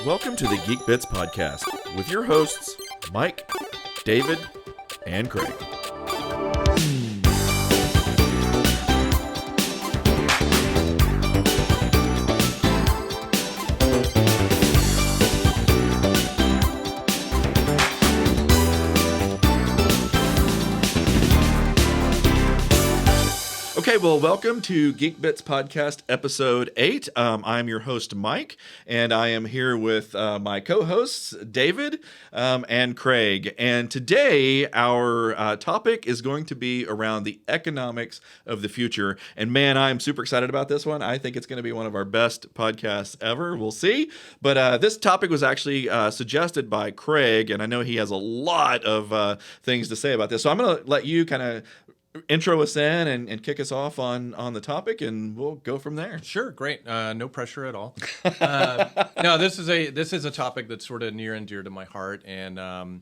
Welcome to the GeekBits podcast with your hosts, Mike, David, and Craig. Okay, well, welcome to GeekBits Podcast Episode 8. I'm your host, Mike, and I am here with my co-hosts, David and Craig. And today, our topic is going to be around the economics of the future. And man, I'm super excited about this one. I think it's going to be one of our best podcasts ever. We'll see. But this topic was actually suggested by Craig, and I know he has a lot of things to say about this. So I'm going to let you kind of intro us in and kick us off on the topic, and we'll go from there. Sure, great. No pressure at all. No, this is a topic that's sort of near and dear to my heart, and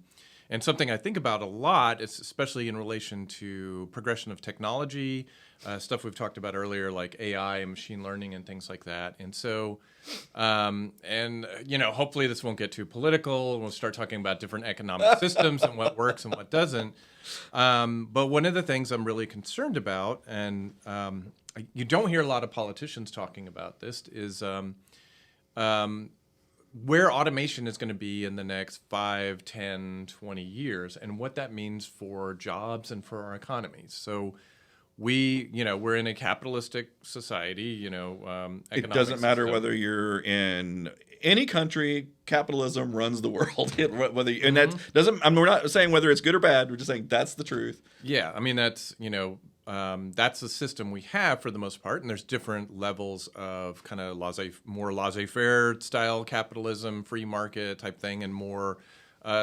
something I think about a lot, especially in relation to progression of technology, stuff we've talked about earlier, like AI and machine learning and things like that. And so, hopefully this won't get too political. We'll start talking about different economic systems and what works and what doesn't. But one of the things I'm really concerned about, and you don't hear a lot of politicians talking about this, is where automation is going to be in the next 5, 10, 20 years, and what that means for jobs and for our economies. So we're in a capitalistic society, It doesn't matter whether you're in any country, capitalism runs the world. That doesn't. I mean, we're not saying whether it's good or bad. We're just saying that's the truth. Yeah, I mean that's the system we have for the most part, and there's different levels of kind of more laissez-faire style capitalism, free market type thing, and more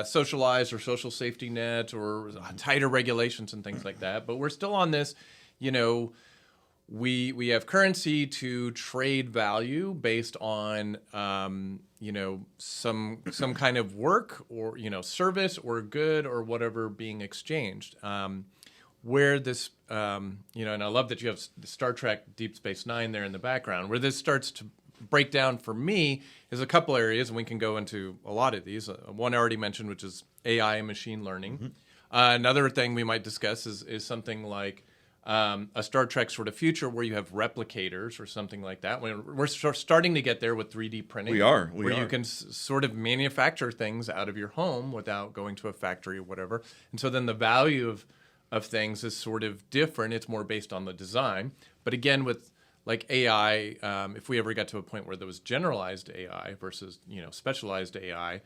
socialized or social safety net or tighter regulations and things like that. But we're still on this, We have currency to trade value based on some kind of work or service or good or whatever being exchanged. Where this and I love that you have Star Trek Deep Space Nine there in the background. Where this starts to break down for me is a couple areas, and we can go into a lot of these. One I already mentioned, which is AI and machine learning. Mm-hmm. Another thing we might discuss is something like a Star Trek sort of future where you have replicators or something like that. We're starting to get there with 3D printing. We are. You can sort of manufacture things out of your home without going to a factory or whatever. And so then the value of things is sort of different. It's more based on the design. But again, with like AI, if we ever got to a point where there was generalized AI versus specialized AI,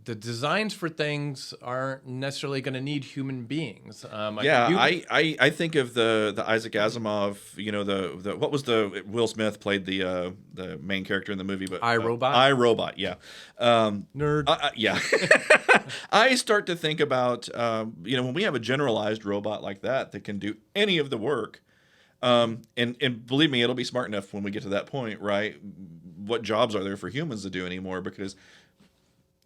the designs for things aren't necessarily going to need human beings. I think of the Isaac Asimov. The what was the Will Smith played the main character in the movie, but iRobot. Yeah, nerd. Yeah. I start to think about when we have a generalized robot like that can do any of the work. And believe me, it'll be smart enough when we get to that point, right? What jobs are there for humans to do anymore? Because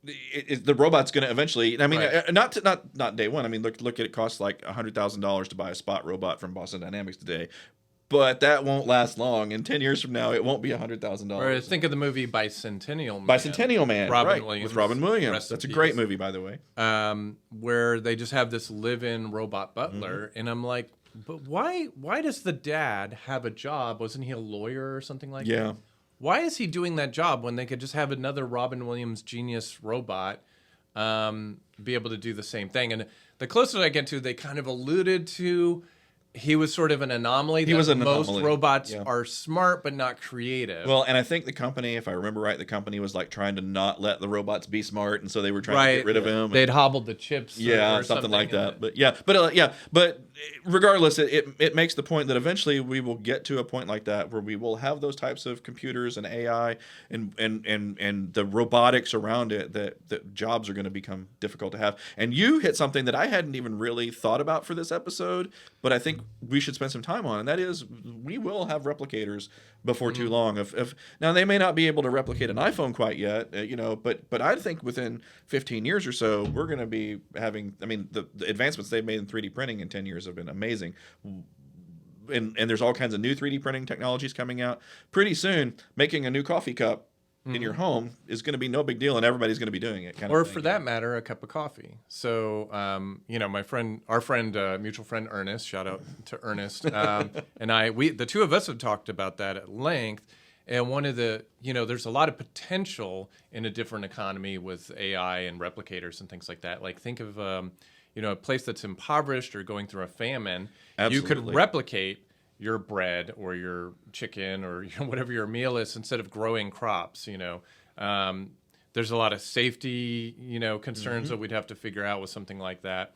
the robot's going to eventually. I mean, right. Not day one. I mean, look at it costs like $100,000 to buy a Spot robot from Boston Dynamics today, but that won't last long. And 10 years from now, it won't be $100,000. Or think of the movie Bicentennial Man. Bicentennial Man, Williams, with Robin Williams. That's a great movie, by the way. Where they just have this live-in robot butler, and I'm like, but why does the dad have a job? Wasn't he a lawyer or something like that? Yeah. Why is he doing that job when they could just have another Robin Williams genius robot be able to do the same thing? And the closer I get to, they kind of alluded to he was sort of an anomaly. Most robots are smart but not creative. Well, and I think the company, if I remember right, the company was like trying to not let the robots be smart, and so they were trying to get rid of him. They'd hobbled the chips. Yeah, something like that. But regardless, it makes the point that eventually we will get to a point like that where we will have those types of computers and AI and the robotics around it that jobs are going to become difficult to have. And you hit something that I hadn't even really thought about for this episode, but I think we should spend some time on, and that is we will have replicators before too long. Now they may not be able to replicate an iPhone quite yet, but I think within 15 years or so we're going to be having. I mean, the advancements they've made in 3D printing in 10 years have been amazing. and there's all kinds of new 3D printing technologies coming out. Pretty soon, making a new coffee cup in your home is going to be no big deal, and everybody's going to be doing it. Or for that matter, a cup of coffee. So, our mutual friend Ernest, shout out to Ernest, and the two of us have talked about that at length. And one of the, there's a lot of potential in a different economy with AI and replicators and things like that. Like think of, a place that's impoverished or going through a famine. Absolutely. You could replicate your bread or your chicken or whatever your meal is instead of growing crops. There's a lot of safety, concerns that we'd have to figure out with something like that.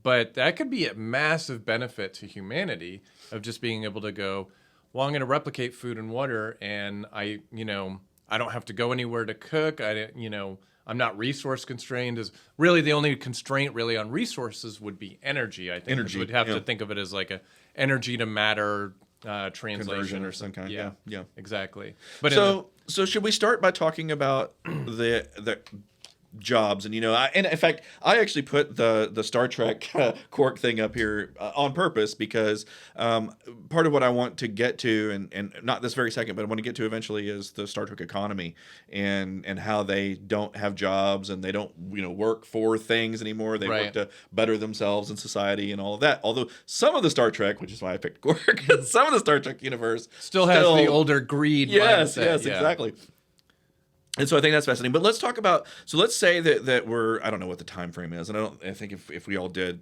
But that could be a massive benefit to humanity of just being able to go, well, I'm going to replicate food and water, and I don't have to go anywhere to cook. I'm not resource constrained. Is really the only constraint really on resources would be energy. I think energy. We'd have to think of it as like a energy to matter translation Conversion or some kind. Yeah, exactly. But so should we start by talking about the jobs? And and in fact, I actually put the Star Trek Quark thing up here on purpose because part of what I want to get to, and not this very second, but I want to get to eventually, is the Star Trek economy and how they don't have jobs and they don't work for things anymore. They work to better themselves in society and all of that. Although some of the Star Trek, which is why I picked Quark, some of the Star Trek universe still has the older greed mindset. Yes, exactly. And so I think that's fascinating. But let's talk about, so let's say that we're, I don't know what the time frame is. And I think if we all did,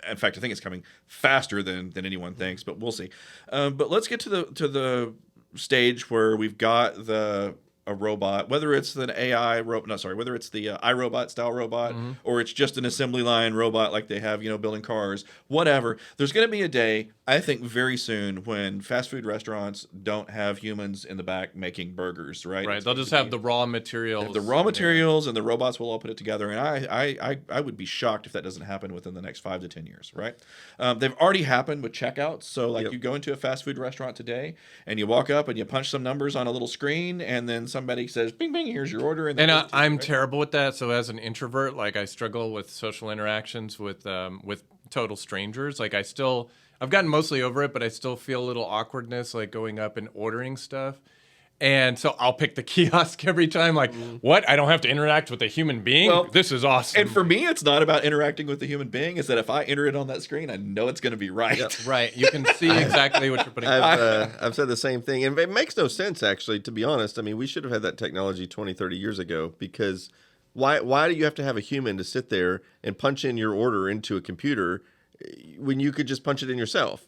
in fact, I think it's coming faster than anyone thinks, but we'll see. But let's get to the stage where we've got a robot, whether it's an AI robot, whether it's the iRobot style robot, or it's just an assembly line robot like they have, building cars, whatever. There's going to be a day, I think very soon, when fast food restaurants don't have humans in the back making burgers, right? Right. They'll just have the raw materials. The raw materials and the robots will all put it together. And I would be shocked if that doesn't happen within the next 5 to 10 years, right? They've already happened with checkouts. So you go into a fast food restaurant today and you walk up and you punch some numbers on a little screen, and then somebody says, bing, bing, here's your order. And I'm terrible with that. So as an introvert, I struggle with social interactions with total strangers. I've gotten mostly over it, but I still feel a little awkwardness, going up and ordering stuff. And so I'll pick the kiosk every time. What? I don't have to interact with a human being? Well, this is awesome. And for me, it's not about interacting with the human being. It's that if I enter it on that screen, I know it's going to be right. Yep. Right. You can see exactly what you're putting. I've said the same thing. And it makes no sense, actually, to be honest. I mean, we should have had that technology 20, 30 years ago, because why do you have to have a human to sit there and punch in your order into a computer when you could just punch it in yourself?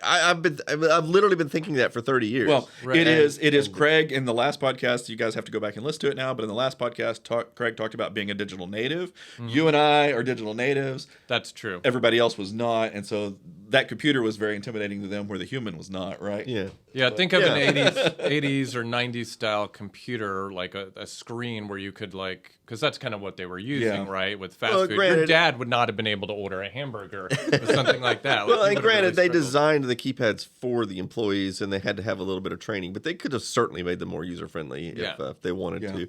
I've literally been thinking that for 30 years. Well, it is Craig in the last podcast. You guys have to go back and listen to it now. But in the last podcast, Craig talked about being a digital native. You and I are digital natives. That's true. Everybody else was not, and so that computer was very intimidating to them, where the human was not. Right? Yeah. Yeah. Think of an 80s or 90s style computer, like a screen where you could because that's kind of what they were using, right? With fast food, your dad would not have been able to order a hamburger or something like that. Well, and granted, they designed the keypads for the employees, and they had to have a little bit of training, but they could have certainly made them more user friendly if they wanted to.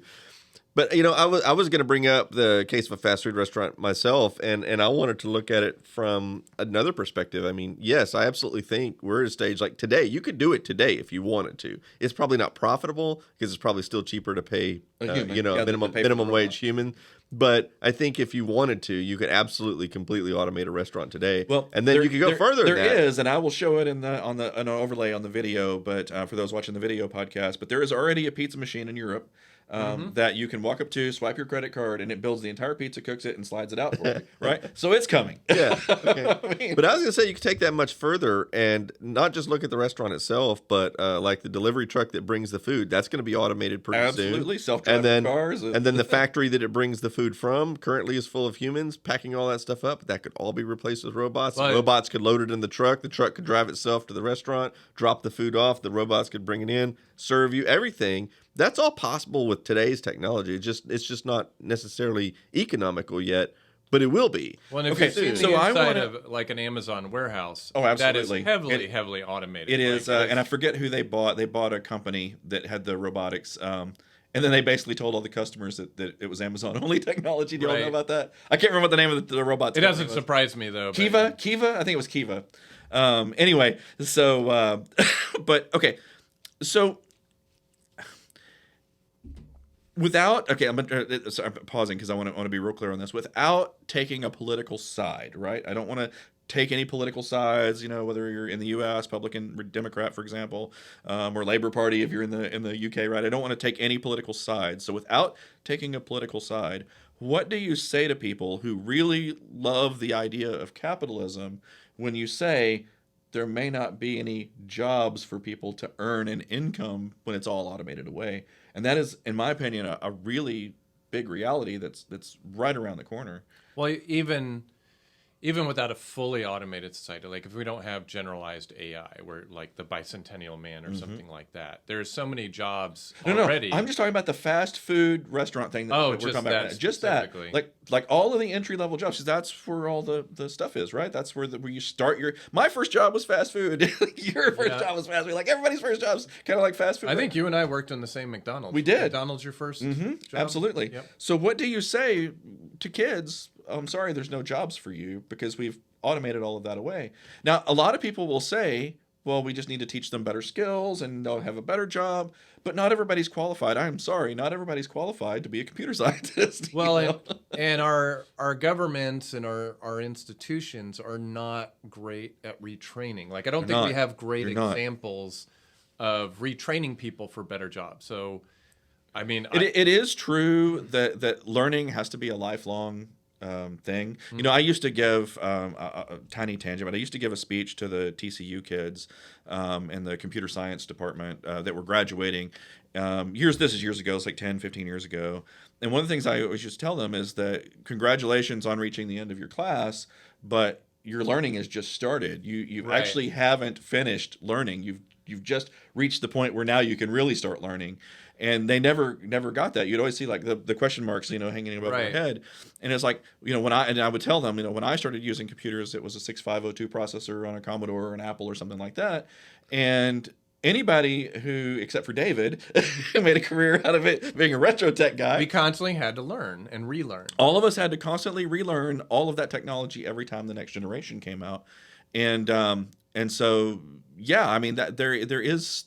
But I was going to bring up the case of a fast food restaurant myself, and I wanted to look at it from another perspective. I mean, yes, I absolutely think we're at a stage like today. You could do it today if you wanted to. It's probably not profitable because it's probably still cheaper to pay a minimum wage human. But I think if you wanted to, you could absolutely completely automate a restaurant today. Well, and then you could go further. There is, and I will show it on an overlay on the video. But for those watching the video podcast, but there is already a pizza machine in Europe that you can walk up to, swipe your credit card, and it builds the entire pizza, cooks it, and slides it out for you. Right? So it's coming. Yeah. Okay. But I was going to say you could take that much further and not just look at the restaurant itself, but like the delivery truck that brings the food. That's going to be automated pretty soon. Absolutely. Self-driving cars. And then the factory that it brings the food from currently is full of humans packing all that stuff up. That could all be replaced with robots. Well, robots could load it in the truck. The truck could drive itself to the restaurant, drop the food off. The robots could bring it in, serve you, everything. That's all possible with today's technology. It's just not necessarily economical yet, but it will be. Well, and if you've seen the inside of an Amazon warehouse, absolutely. That is heavily automated. It is, and I forget who they bought. They bought a company that had the robotics, And then they basically told all the customers that it was Amazon-only technology. Do you all know Right. about that? I can't remember what the name of the robot. It doesn't surprise me, though. Kiva? I think it was Kiva. Anyway, so, but, okay. So, without, okay, I'm pausing because I want to be real clear on this. Without taking a political side, right? I don't want to take any political sides, whether you're in the U.S., Republican, Democrat, for example, or Labor Party if you're in the U.K., right? I don't want to take any political sides. So without taking a political side, what do you say to people who really love the idea of capitalism when you say there may not be any jobs for people to earn an income when it's all automated away? And that is, in my opinion, a really big reality that's right around the corner. Well, even without a fully automated society, like if we don't have generalized AI, where like the bicentennial man or something like that, there's so many jobs already. No, I'm just talking about the fast food restaurant thing that we're talking about. Just that, like all of the entry level jobs, because that's where all the stuff is, right? That's where you start my first job was fast food. Your first job was fast food. Like everybody's first job's kind of like fast food. I think you and I worked in the same McDonald's. We did. McDonald's your first job? Absolutely. Yep. So what do you say to kids? I'm sorry, there's no jobs for you because we've automated all of that away. Now, a lot of people will say, well, we just need to teach them better skills and they'll have a better job. But not everybody's qualified. I'm sorry, not everybody's qualified to be a computer scientist. Well, and our governments and our institutions are not great at retraining. Like, I don't think we have great examples of retraining people for better jobs. So, I mean... It is true that learning has to be a lifelong thing. Mm-hmm. I used to give a tiny tangent, but I used to give a speech to the TCU kids in the computer science department that were graduating years ago. It's like 10, 15 years ago. And one of the things I always used to tell them is that congratulations on reaching the end of your class, but your learning has just started. You actually haven't finished learning. You've just reached the point where now you can really start learning. And they never got that. You'd always see like the question marks, hanging above their head. And it's like, I would tell them, when I started using computers, it was a 6502 processor on a Commodore or an Apple or something like that. And anybody who, except for David, made a career out of it being a retro tech guy. We constantly had to learn and relearn. All of us had to constantly relearn all of that technology every time the next generation came out. And so, yeah, I mean, that there is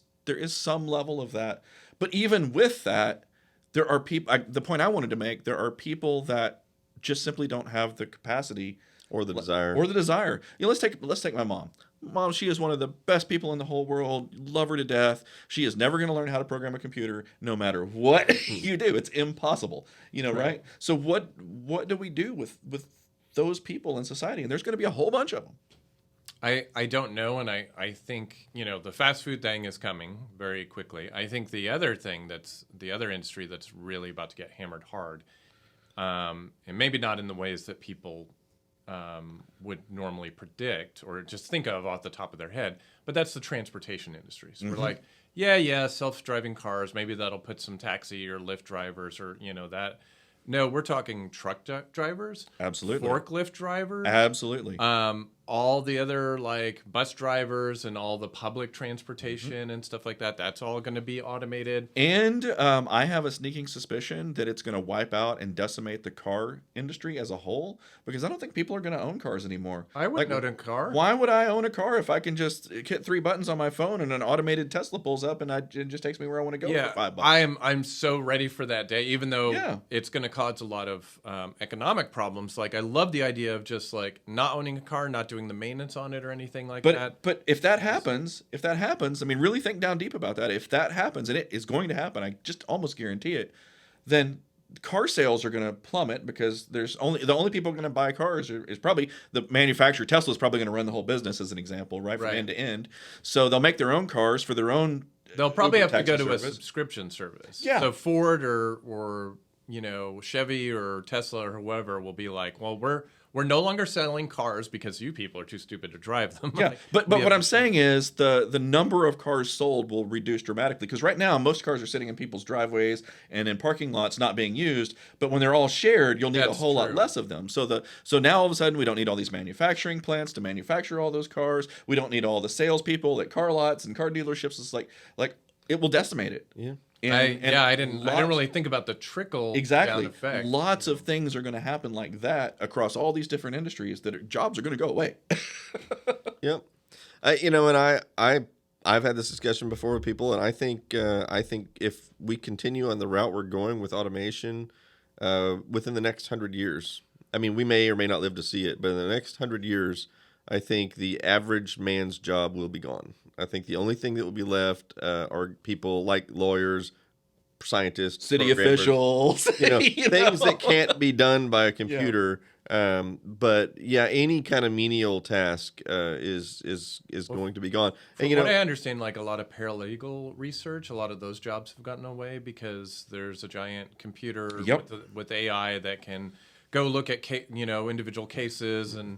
some level of that. But even with that, there are people. The point I wanted to make: there are people that just simply don't have the capacity or the desire. Let's take my mom. Mom, she is one of the best people in the whole world. Love her to death. She is never going to learn how to program a computer, no matter what you do. It's impossible. Right? So what do we do with those people in society? And there's going to be a whole bunch of them. I don't know, and I think, the fast food thing is coming very quickly. I think the other thing the other industry that's really about to get hammered hard, and maybe not in the ways that people would normally predict or just think of off the top of their head, but that's the transportation industry. So we're like, yeah, self-driving cars, maybe that'll put some taxi or Lyft drivers or, that. No, we're talking truck drivers. Absolutely. Forklift drivers. Absolutely. All the other like bus drivers and all the public transportation and stuff like that. That's all going to be automated. And I have a sneaking suspicion that it's going to wipe out and decimate the car industry as a whole, because I don't think people are going to own cars anymore. I wouldn't own a car. Why would I own a car if I can just hit 3 buttons on my phone and an automated Tesla pulls up and it just takes me where I want to go for $5? I'm so ready for that day, even though it's going to cause a lot of economic problems. Like, I love the idea of just like not owning a car, not doing the maintenance on it or anything like that. But if that happens, I mean, really think down deep about that. If that happens, and it is going to happen, I just almost guarantee it, then car sales are going to plummet, because the only people going to buy cars is probably the manufacturer. Tesla is probably going to run the whole business, as an example, right, from end to end. So they'll make their own cars for their own. They'll probably have to go to service. a subscription service. Yeah. So Ford or Chevy or Tesla or whoever will be like, well, we're no longer selling cars because you people are too stupid to drive them. Yeah, but what I'm saying is the number of cars sold will reduce dramatically, because right now most cars are sitting in people's driveways and in parking lots not being used. But when they're all shared, you'll need a whole lot less of them. So now all of a sudden we don't need all these manufacturing plants to manufacture all those cars. We don't need all the salespeople at car lots and car dealerships. It's like it will decimate it. Yeah. I didn't really think about the trickle down effect. Lots of things are going to happen like that across all these different industries jobs are going to go away. Yep. I've had this discussion before with people, and I think if we continue on the route we're going with automation, within the next 100 years, I mean, we may or may not live to see it, but in the next 100 years, I think the average man's job will be gone. I think the only thing that will be left are people like lawyers, scientists, city officials, things that can't be done by a computer. Yeah. But yeah, any kind of menial task is going to be gone. From what I understand, like a lot of paralegal research, a lot of those jobs have gotten away because there's a giant computer with AI that can go look at individual cases and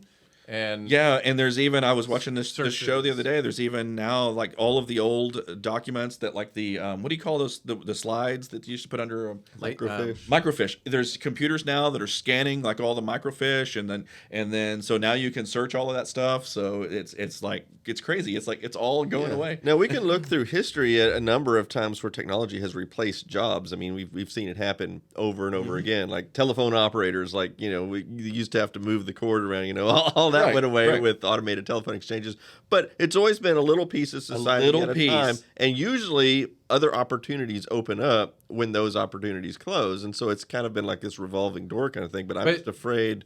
there's even, I was watching this show the other day, there's even now like all of the old documents that like the what do you call those, the slides that you used to put under microfiche. There's computers now that are scanning like all the microfiche, and then so now you can search all of that stuff. So it's like, it's crazy. It's like it's all going away. Now we can look through history at a number of times where technology has replaced jobs. I mean, we've seen it happen over and over again. Like telephone operators, like we used to have to move the cord around. All that went away with automated telephone exchanges. But it's always been a little piece of society at a time, and usually other opportunities open up when those opportunities close, and so it's kind of been like this revolving door kind of thing. But I'm just afraid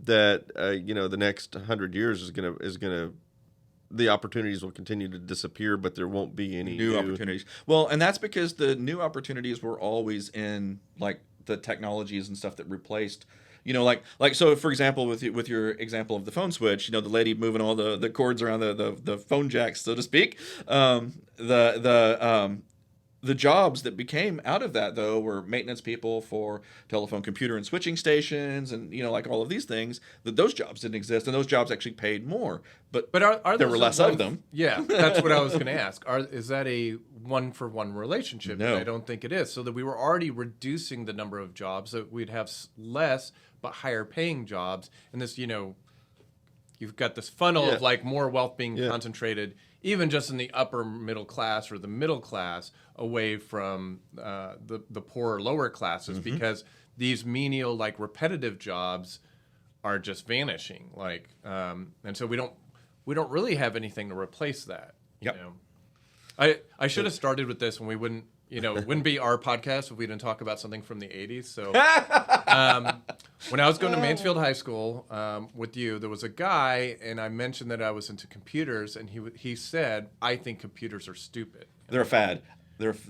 that the next 100 years is gonna the opportunities will continue to disappear, but there won't be any new opportunities. Well, and that's because the new opportunities were always in like the technologies and stuff that replaced. So for example, with your example of the phone switch, the lady moving all the cords around the phone jacks, so to speak. The jobs that became out of that, though, were maintenance people for telephone, computer, and switching stations, and like all of these things. Those jobs didn't exist, and those jobs actually paid more. But are there were less of them? Yeah, that's what I was going to ask. Is that a one-for-one relationship? No, I don't think it is. So that we were already reducing the number of jobs, that we'd have less but higher-paying jobs, and this, you've got this funnel of like more wealth being concentrated, even just in the upper middle class or the middle class, away from the poorer lower classes, because these menial, like repetitive jobs are just vanishing. Like, and so we don't really have anything to replace that. I should have started with this when we wouldn't. It wouldn't be our podcast if we didn't talk about something from the 80s. So when I was going to Mansfield High School with you, there was a guy, and I mentioned that I was into computers, and he said, "I think computers are stupid." They're a fad.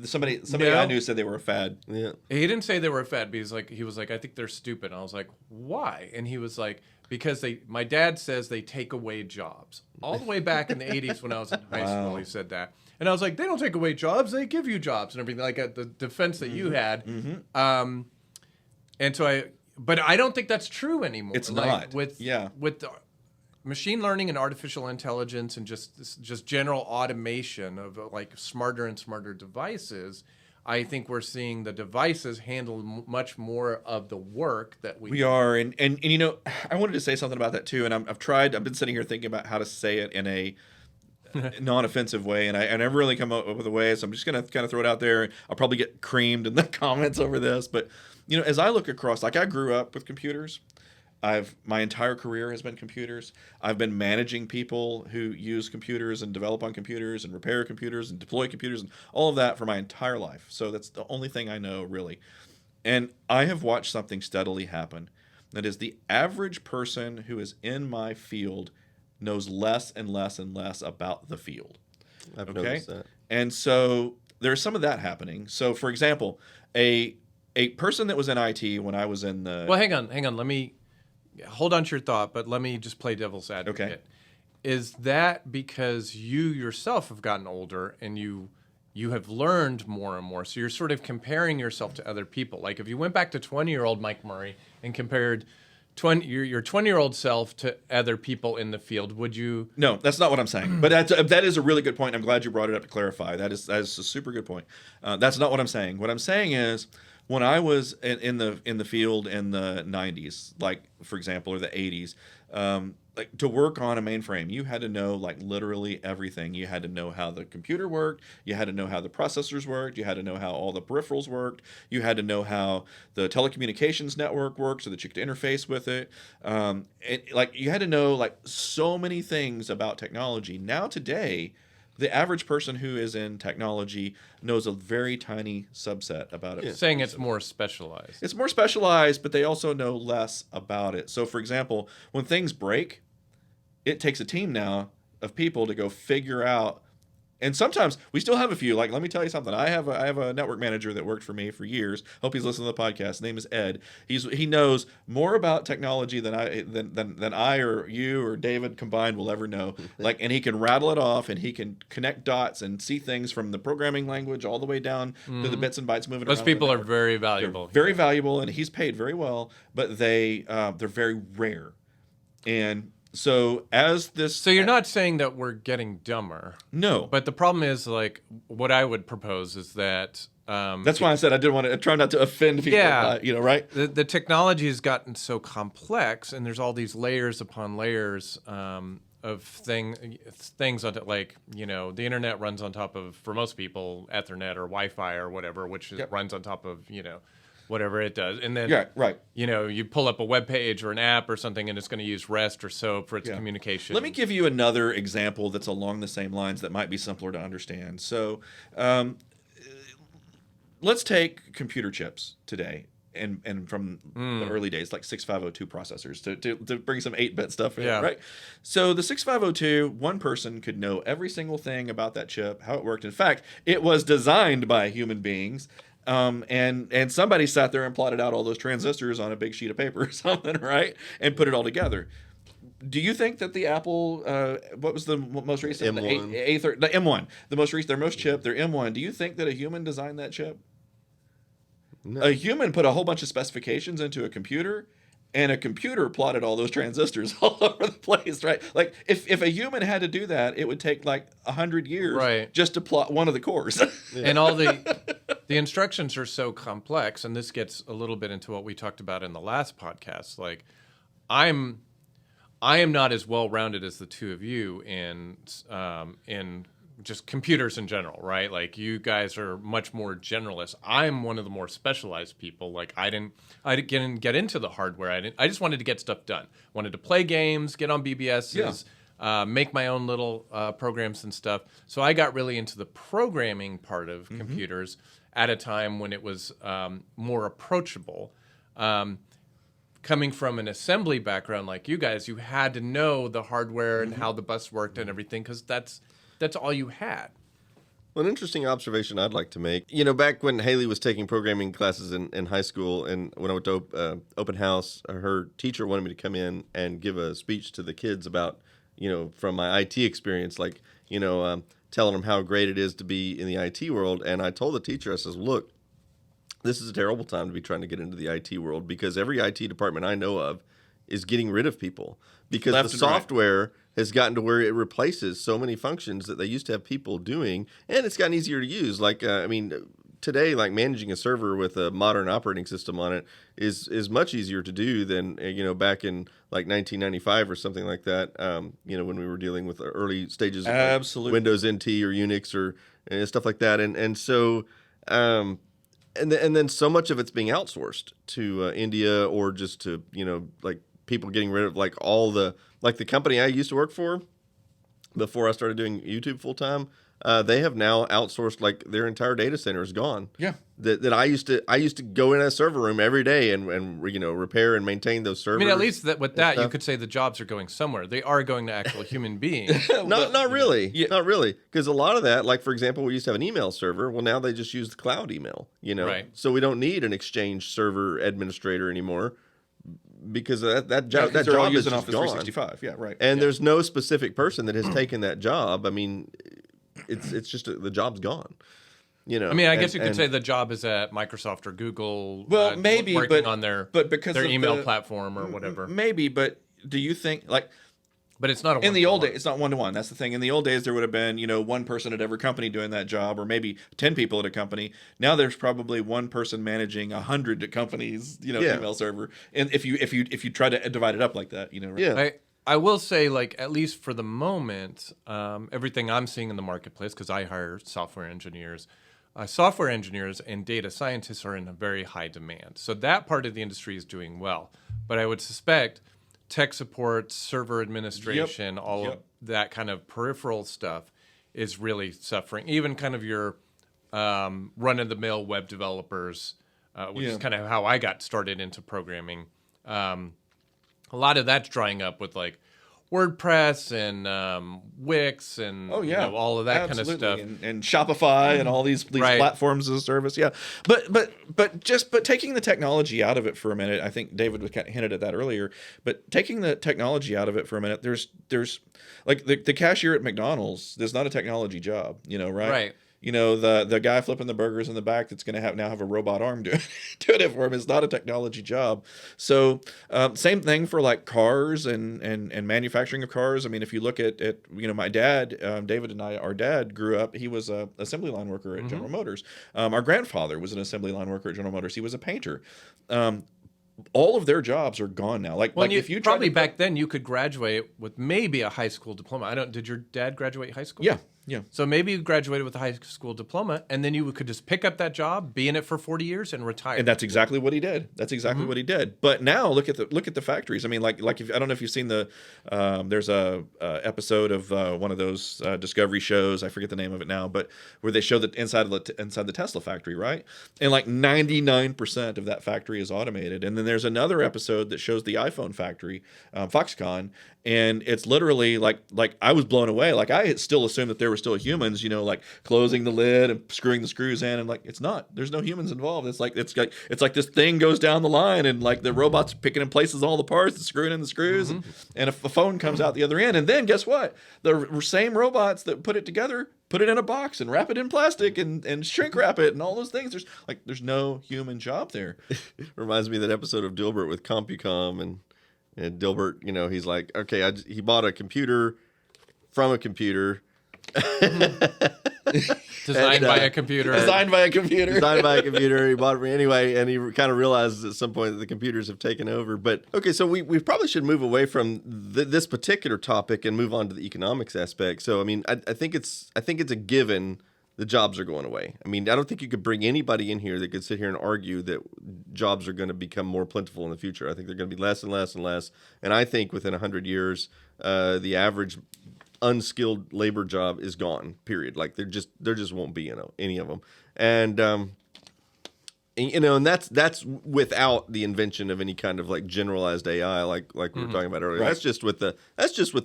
Somebody I knew said they were a fad. Yeah. He didn't say they were a fad, but he was like, "I think they're stupid." And I was like, "Why?" And he was like, "Because my dad says they take away jobs." All the way back in the 80s when I was in high school, he said that. And I was like, they don't take away jobs, they give you jobs and everything, like the defense that you had. And so but I don't think that's true anymore. It's not. With machine learning and artificial intelligence and just general automation of like smarter and smarter devices, I think we're seeing the devices handle much more of the work that we are. And I wanted to say something about that too. And I've been sitting here thinking about how to say it in a non-offensive way, and I never really come up with a way, so I'm just going to kind of throw it out there. I'll probably get creamed in the comments over this, but as I look across, like I grew up with computers. My entire career has been computers. I've been managing people who use computers and develop on computers and repair computers and deploy computers and all of that for my entire life. So that's the only thing I know, really. And I have watched something steadily happen. That is, the average person who is in my field knows less and less and less about the field. I've noticed that. And so there's some of that happening. So, for example, a person that was in IT when I was in the... Well, hang on. Let me hold on to your thought, but let me just play devil's advocate. Okay. Is that because you yourself have gotten older and you have learned more and more, so you're sort of comparing yourself to other people? Like if you went back to 20-year-old Mike Murray and compared your 20-year-old self to other people in the field, would you? No, that's not what I'm saying. But that is a really good point. I'm glad you brought it up to clarify. That is a super good point. That's not what I'm saying. What I'm saying is, when I was in the field in the 90s, like for example, or the 80s, like to work on a mainframe, you had to know like literally everything. You had to know how the computer worked. You had to know how the processors worked. You had to know how all the peripherals worked. You had to know how the telecommunications network worked so that you could interface with it. Like you had to know like so many things about technology. Now today, the average person who is in technology knows a very tiny subset about it. Saying it's more specialized. It's more specialized, but they also know less about it. So, for example, when things break, it takes a team now of people to go figure out. And sometimes we still have a few. Like, let me tell you something. I have a network manager that worked for me for years. Hope he's listening to the podcast. His name is Ed. He knows more about technology than I or you or David combined will ever know. Like, and he can rattle it off, and he can connect dots and see things from the programming language all the way down to the bits and bytes moving around. Those people are very valuable. They're very valuable, and he's paid very well. But they're very rare, and so So you're not saying that we're getting dumber. No. But the problem is, like, what I would propose is that that's why I said I didn't want to try not to offend people. Yeah, Right? The technology has gotten so complex, and there's all these layers upon layers of things on like, the internet runs on top of, for most people, Ethernet or Wi-Fi or whatever, which runs on top of whatever it does. And then, you pull up a web page or an app or something, and it's going to use REST or SOAP for its communication. Let me give you another example that's along the same lines that might be simpler to understand. So let's take computer chips today. And from the early days, like 6502 processors, to bring some 8-bit stuff in, right? So the 6502, one person could know every single thing about that chip, how it worked. In fact, it was designed by human beings. And somebody sat there and plotted out all those transistors on a big sheet of paper or something, right? And put it all together. Do you think that the Apple, what was the most recent? M1. The M1, the most recent, their most chip, their M1. Do you think that a human designed that chip? No. A human put a whole bunch of specifications into a computer, and a computer plotted all those transistors all over the place, right? Like, if a human had to do that, it would take like 100 years just to plot one of the cores. And all the instructions are so complex, and this gets a little bit into what we talked about in the last podcast. Like, I am not as well-rounded as the two of you in just computers in general, right? Like, you guys are much more generalist. I'm one of the more specialized people. Like, I didn't get into the hardware. I just wanted to get stuff done. Wanted to play games, get on BBSs, make my own little programs and stuff. So I got really into the programming part of computers at a time when it was more approachable. Coming from an assembly background like you guys, you had to know the hardware and how the bus worked and everything, because that's all you had. Well, an interesting observation I'd like to make. Back when Haley was taking programming classes in high school, and when I went to open house, her teacher wanted me to come in and give a speech to the kids about, from my IT experience, like, telling them how great it is to be in the IT world. And I told the teacher, I says, look, this is a terrible time to be trying to get into the IT world, because every IT department I know of is getting rid of people, because the software has gotten to where it replaces so many functions that they used to have people doing, and it's gotten easier to use. Like, today, like, managing a server with a modern operating system on it is much easier to do than, back in like 1995 or something like that, when we were dealing with the early stages of like Windows NT or Unix or stuff like that. And so, and then so much of it's being outsourced to India, or just to, like, people getting rid of like all the, like, the company I used to work for before I started doing YouTube full time. They have now outsourced, like, their entire data center is gone. Yeah. That I used to go in a server room every day and repair and maintain those servers. I mean, at least with that you could say the jobs are going somewhere. They are going to actual human beings. Not really. Not really. Because a lot of that, like, for example, we used to have an email server. Well, now they just use the cloud email, Right. So we don't need an Exchange server administrator anymore, because that job is all using just Office gone. 365. Yeah, right. And there's no specific person that has taken that job. I mean, it's just the job's gone. I guess you could say the job is at Microsoft or Google. Well, maybe, working on their because email platform or whatever. Maybe, but do you think, like? But it's not in the old days. It's not 1-to-1. That's the thing. In the old days, there would have been, one person at every company doing that job, or maybe 10 people at a company. Now there's probably one person managing 100 companies, email server. And if you try to divide it up like that, right? Yeah. I will say, like, at least for the moment, everything I'm seeing in the marketplace, because I hire software engineers and data scientists are in a very high demand. So that part of the industry is doing well. But I would suspect tech support, server administration, all of that kind of peripheral stuff is really suffering. Even kind of your run-of-the-mill web developers, which is kind of how I got started into programming. A lot of that's drying up with like WordPress and Wix and all of that kind of stuff, and Shopify and all these platforms as a service. Yeah, but taking the technology out of it for a minute, I think David hinted at that earlier. But taking the technology out of it for a minute, there's like the cashier at McDonald's. There's not a technology job, right? Right. The guy flipping the burgers in the back that's going to have a robot arm doing it for him. It's not a technology job. So same thing for like cars and manufacturing of cars. I mean, if you look at my dad, David and our dad grew up. He was a assembly line worker at General Motors. Our grandfather was an assembly line worker at General Motors. He was a painter. All of their jobs are gone now. If you probably back then you could graduate with maybe a high school diploma. Did your dad graduate high school? Yeah. So maybe you graduated with a high school diploma, and then you could just pick up that job, be in it for 40 years, and retire. And that's exactly what he did. What he did. But now look at the factories. I mean, like if, I don't know if you've seen there's a episode of one of those Discovery shows. I forget the name of it now, but where they show the inside the Tesla factory, right? And like 99% of that factory is automated. And then there's another episode that shows the iPhone factory, Foxconn, and it's literally like I was blown away. Like I had still assumed that there were still humans, like closing the lid and screwing the screws in, and like it's not. There's no humans involved. It's like this thing goes down the line, and like the robot's picking in places all the parts and screwing in the screws, and a phone comes out the other end. And then guess what? The same robots that put it together put it in a box and wrap it in plastic and shrink wrap it and all those things. There's no human job there. Reminds me of that episode of Dilbert with CompuCom and Dilbert, he's like, okay, he bought a computer from a computer. Designed by a computer. He bought it anyway, and he kind of realizes at some point that the computers have taken over. But okay, so we probably should move away from this particular topic and move on to the economics aspect. So I mean, I think it's a given the jobs are going away. I mean, I don't think you could bring anybody in here that could sit here and argue that jobs are going to become more plentiful in the future. I think they're going to be less and less and less. And I think within 100 years, the average unskilled labor job is gone, period. Like there just won't be any of them. And that's without the invention of any kind of like generalized AI like we were talking about earlier. Right. That's just with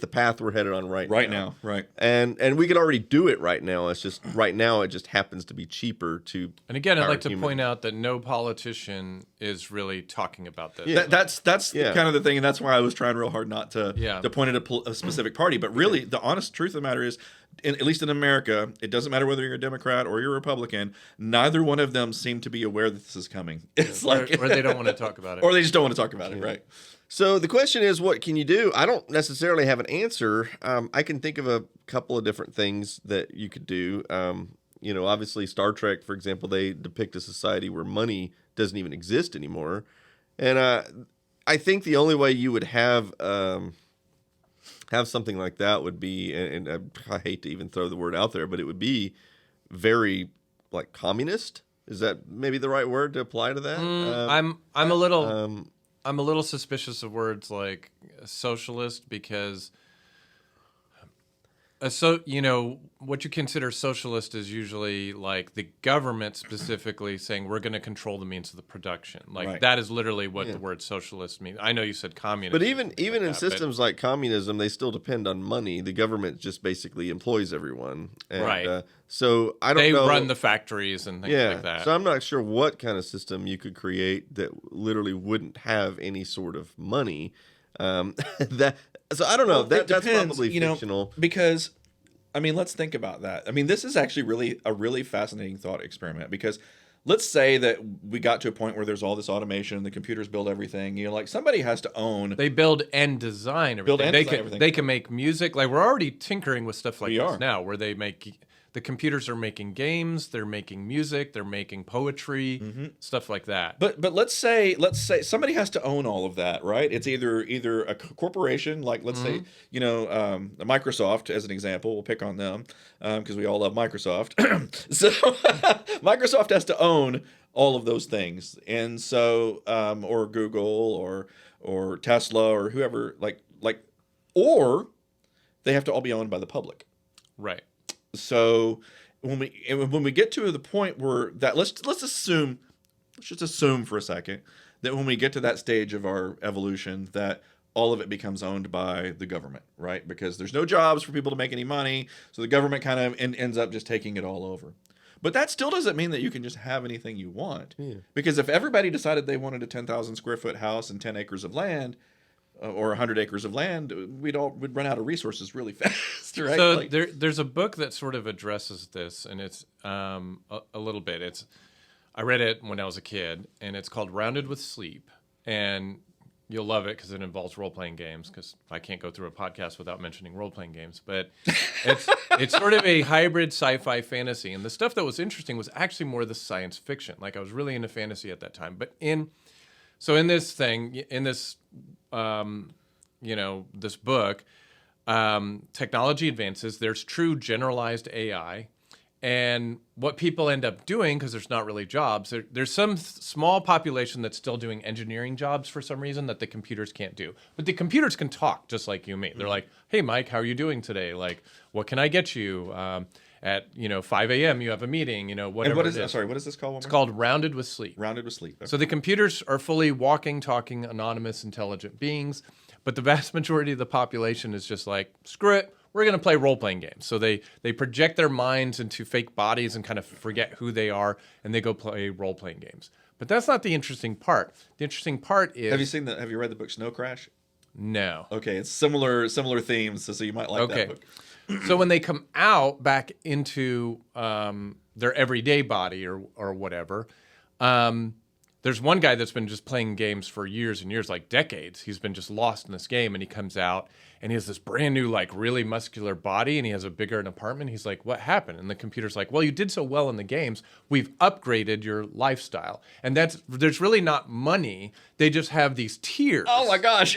the path we're headed on right now. Right. And we could already do it right now. It's just right now it just happens to be cheaper to. And again, I'd like to point out that no politician is really talking about this. Yeah. That's kind of the thing, and that's why I was trying real hard not to point at a specific party. But really, the honest truth of the matter is, at least in America, it doesn't matter whether you're a Democrat or you're a Republican. Neither one of them seem to be aware that this is coming. It's or they don't want to talk about it, or they just don't want to talk about it. Right. So the question is, what can you do? I don't necessarily have an answer. I can think of a couple of different things that you could do. Obviously, Star Trek, for example, they depict a society where money doesn't even exist anymore, and I think the only way you would have something like that would be, and I hate to even throw the word out there, but it would be very like communist. Is that maybe the right word to apply to that? I'm a little suspicious of words like socialist, because what you consider socialist is usually like the government specifically saying we're going to control the means of the production. Like that is literally what the word socialist means. I know you said communist, but even in systems like communism, they still depend on money. The government just basically employs everyone, and, so I don't know. They run the factories and things like that. So I'm not sure what kind of system you could create that literally wouldn't have any sort of money. So I don't know. Well, that's probably fictional. Because, I mean, let's think about that. I mean, this is actually a really fascinating thought experiment, because let's say that we got to a point where there's all this automation, the computers build everything. Like somebody has to own. They build and design everything. They can make music. Like we're already tinkering with stuff like this now, where they make the computers are making games, they're making music, they're making poetry, stuff like that. But let's say somebody has to own all of that, right? It's either a corporation, like let's say Microsoft as an example. We'll pick on them because we all love Microsoft. So Microsoft has to own all of those things, and so or Google or Tesla or whoever, or they have to all be owned by the public. Right. So when we get to the point where that let's just assume for a second that when we get to that stage of our evolution that all of it becomes owned by the government, right? Because there's no jobs for people to make any money, so the government kind of ends up just taking it all over. But that still doesn't mean that you can just have anything you want. Yeah. Because if everybody decided they wanted a 10,000 square foot house and 10 acres of land, or 100 acres of land, we'd run out of resources really fast, right? So there's a book that sort of addresses this, and it's a little bit. I read it when I was a kid, and it's called Rounded with Sleep, and you'll love it because it involves role-playing games, because I can't go through a podcast without mentioning role-playing games, but it's sort of a hybrid sci-fi fantasy, and the stuff that was interesting was actually more the science fiction. Like, I was really into fantasy at that time, but in this this book, technology advances, there's true generalized AI. And what people end up doing, because there's not really jobs, there's some small population that's still doing engineering jobs for some reason that the computers can't do. But the computers can talk just like you and me. They're like, hey, Mike, how are you doing today? Like, what can I get you? At 5 a.m. you have a meeting, whatever. And what is it? Sorry, what is this called? It's called Rounded with Sleep. Rounded with Sleep. Okay. So the computers are fully walking, talking, anonymous, intelligent beings, but the vast majority of the population is just like, screw it, we're going to play role-playing games. So they project their minds into fake bodies and kind of forget who they are, and they go play role-playing games. But that's not the interesting part. The interesting part is... Have you read the book Snow Crash? No. Okay, it's similar themes, so you might like that book. So when they come out back into their everyday body or whatever, there's one guy that's been just playing games for years and years, like decades. He's been just lost in this game, and he comes out, and he has this brand new, like, really muscular body, and he has a bigger apartment. He's like, what happened? And the computer's like, well, you did so well in the games. We've upgraded your lifestyle. And there's really not money. They just have these tiers. Oh, my gosh.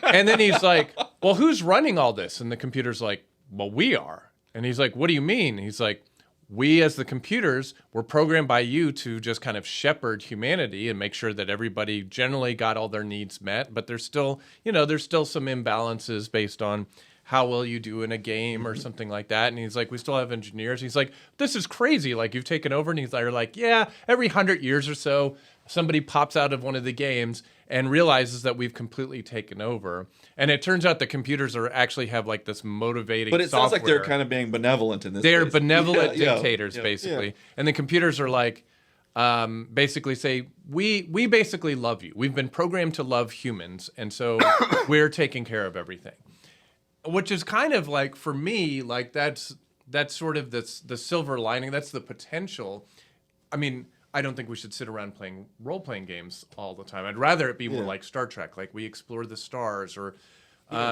And then he's like, well, who's running all this? And the computer's like, well, we are. And he's like, what do you mean? He's like, we as the computers were programmed by you to just kind of shepherd humanity and make sure that everybody generally got all their needs met. But there's still some imbalances based on how well you do in a game or something like that. And he's like, we still have engineers. He's like, this is crazy. Like, you've taken over. And he's like, yeah, every 100 years or so, somebody pops out of one of the games and realizes that we've completely taken over. And it turns out the computers actually have like this motivating But it software. sounds like they're kind of being benevolent in this They're case. benevolent dictators, basically. Yeah. And the computers are like, basically say, we basically love you. We've been programmed to love humans. And so we're taking care of everything. Which is kind of like, for me, like that's sort of the silver lining. That's the potential. I mean, I don't think we should sit around playing role-playing games all the time. I'd rather it be more like Star Trek, like we explore the stars, or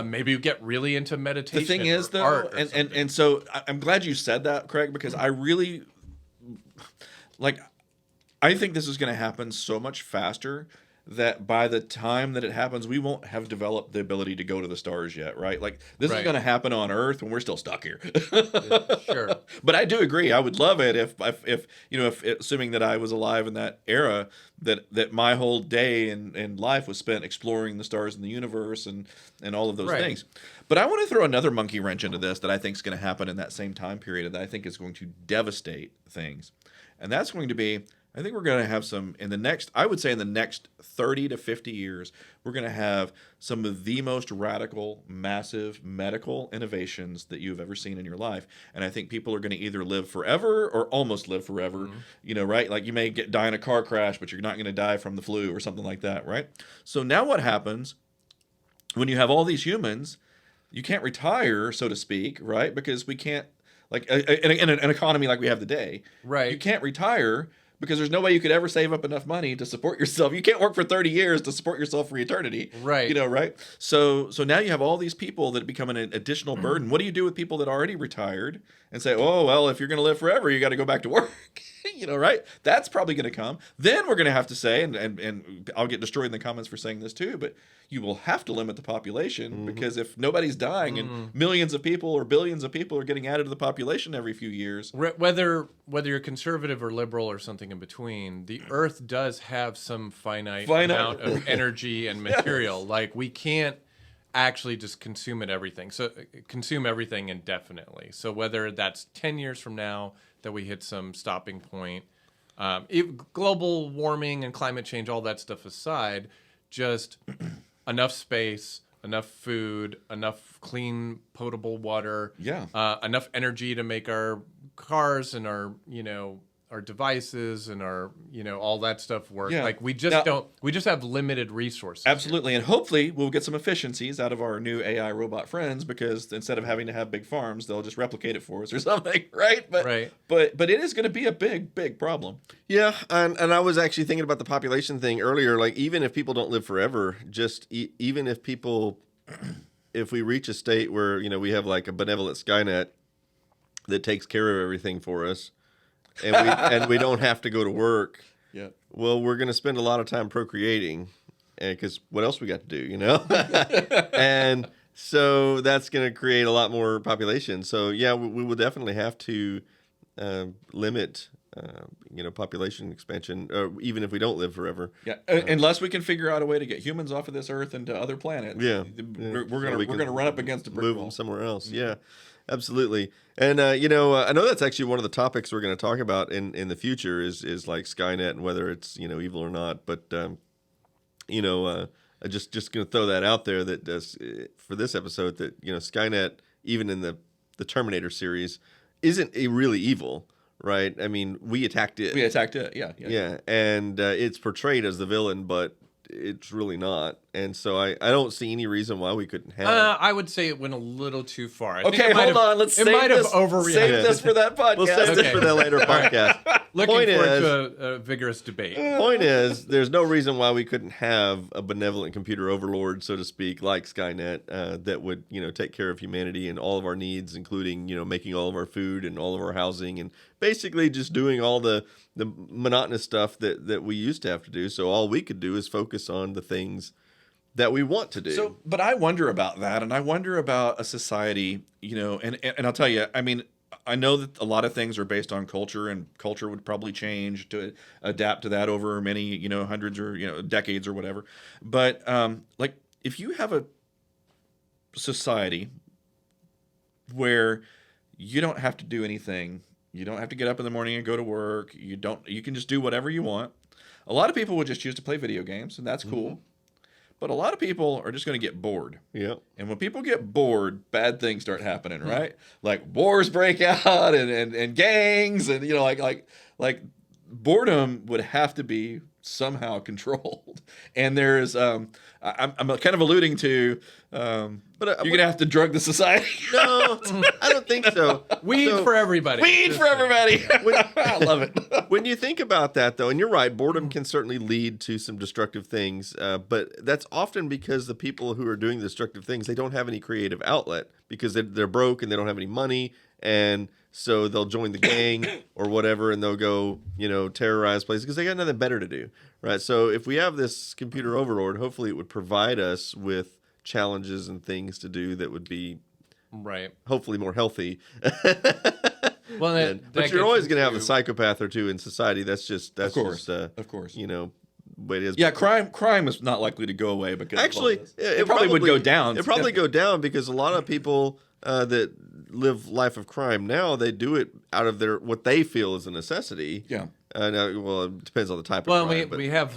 maybe you get really into meditation. The thing is, though, art and so I'm glad you said that, Craig, because I really I think this is going to happen so much faster that by the time that it happens, we won't have developed the ability to go to the stars yet, right? Like, this is going to happen on Earth when we're still stuck here. Sure. But I do agree. I would love it if assuming that I was alive in that era, that my whole day and life was spent exploring the stars in the universe and all of those things. But I want to throw another monkey wrench into this that I think is going to happen in that same time period, and that I think is going to devastate things. And that's going to be, I think we're going to have in the next 30 to 50 years, we're going to have some of the most radical, massive medical innovations that you've ever seen in your life. And I think people are going to either live forever or almost live forever, right? Like, you may die in a car crash, but you're not going to die from the flu or something like that, right? So now what happens when you have all these humans? You can't retire, so to speak, right? Because we can't, like, in an economy like we have today, right? You can't retire. because there's no way you could ever save up enough money to support yourself. You can't work for 30 years to support yourself for eternity. Right. You know, right? So now you have all these people that become an additional burden. What do you do with people that already retired and say, oh, well, if you're going to live forever, you got to go back to work? You know, right? That's probably going to come. Then we're going to have to say, and I'll get destroyed in the comments for saying this too, but you will have to limit the population because if nobody's dying and millions of people or billions of people are getting added to the population every few years. Whether you're conservative or liberal or something in between, the Earth does have some finite amount of energy and material. Like we can't actually just consume everything indefinitely. So whether that's 10 years from now that we hit some stopping point, global warming and climate change, all that stuff aside, just enough space, enough food, enough clean potable water, enough energy to make our cars and our devices and our all that stuff work. Like we just have limited resources. Absolutely. And hopefully we'll get some efficiencies out of our new AI robot friends, because instead of having to have big farms, they'll just replicate it for us or something, right? But it is going to be a big problem. Yeah, and I was actually thinking about the population thing earlier. Like, even if people don't live forever, just even if people, if we reach a state where we have like a benevolent Skynet that takes care of everything for us, and we don't have to go to work. Yeah. Well, we're going to spend a lot of time procreating, because what else we got to do, And so that's going to create a lot more population. So yeah, we will definitely have to limit, population expansion, even if we don't live forever. Yeah, unless we can figure out a way to get humans off of this Earth and to other planets. Yeah, we're gonna run up against a brick wall. Move them somewhere else. Mm-hmm. Yeah. Absolutely. And, I know that's actually one of the topics we're going to talk about in the future is like Skynet and whether it's, evil or not. But, just going to throw that out there that for this episode that, Skynet, even in the Terminator series, isn't really evil, right? I mean, we attacked it. Yeah. And it's portrayed as the villain, but it's really not. And so I don't see any reason why we couldn't have. I would say it went a little too far. Okay, hold on. Let's save this for that podcast. We'll save this for that later podcast. Looking forward to a vigorous debate. Point is, there's no reason why we couldn't have a benevolent computer overlord, so to speak, like Skynet, that would, take care of humanity and all of our needs, including, making all of our food and all of our housing, and basically just doing all the monotonous stuff that we used to have to do. So all we could do is focus on the things that we want to do. So, but I wonder about that, and I wonder about a society, and I'll tell you, I mean, I know that a lot of things are based on culture, and culture would probably change to adapt to that over many, hundreds or, decades or whatever. But like, if you have a society where you don't have to do anything, you don't have to get up in the morning and go to work, you can just do whatever you want. A lot of people would just choose to play video games, and that's cool. But a lot of people are just going to get bored. Yeah. And when people get bored, bad things start happening, right? Like wars break out and gangs and, like boredom would have to be somehow controlled. And there's, I'm kind of alluding to, but you're going to have to drug the society. No, I don't think so. Weed for everybody. Weed for everybody. I love it. When you think about that, though, and you're right, boredom can certainly lead to some destructive things, but that's often because the people who are doing the destructive things, they don't have any creative outlet because they're broke and they don't have any money, and so they'll join the gang or whatever, and they'll go, terrorize places because they got nothing better to do, right? So if we have this computer overlord, hopefully it would provide us with challenges and things to do that would be hopefully more healthy. Well, but you're always going to have a psychopath or two in society. Of course. Way it is. Yeah, crime is not likely to go away because actually it probably would go down. It probably go down because a lot of people that live life of crime now, they do it out of what they feel is a necessity. Yeah. Well, it depends on the type of crime. Well,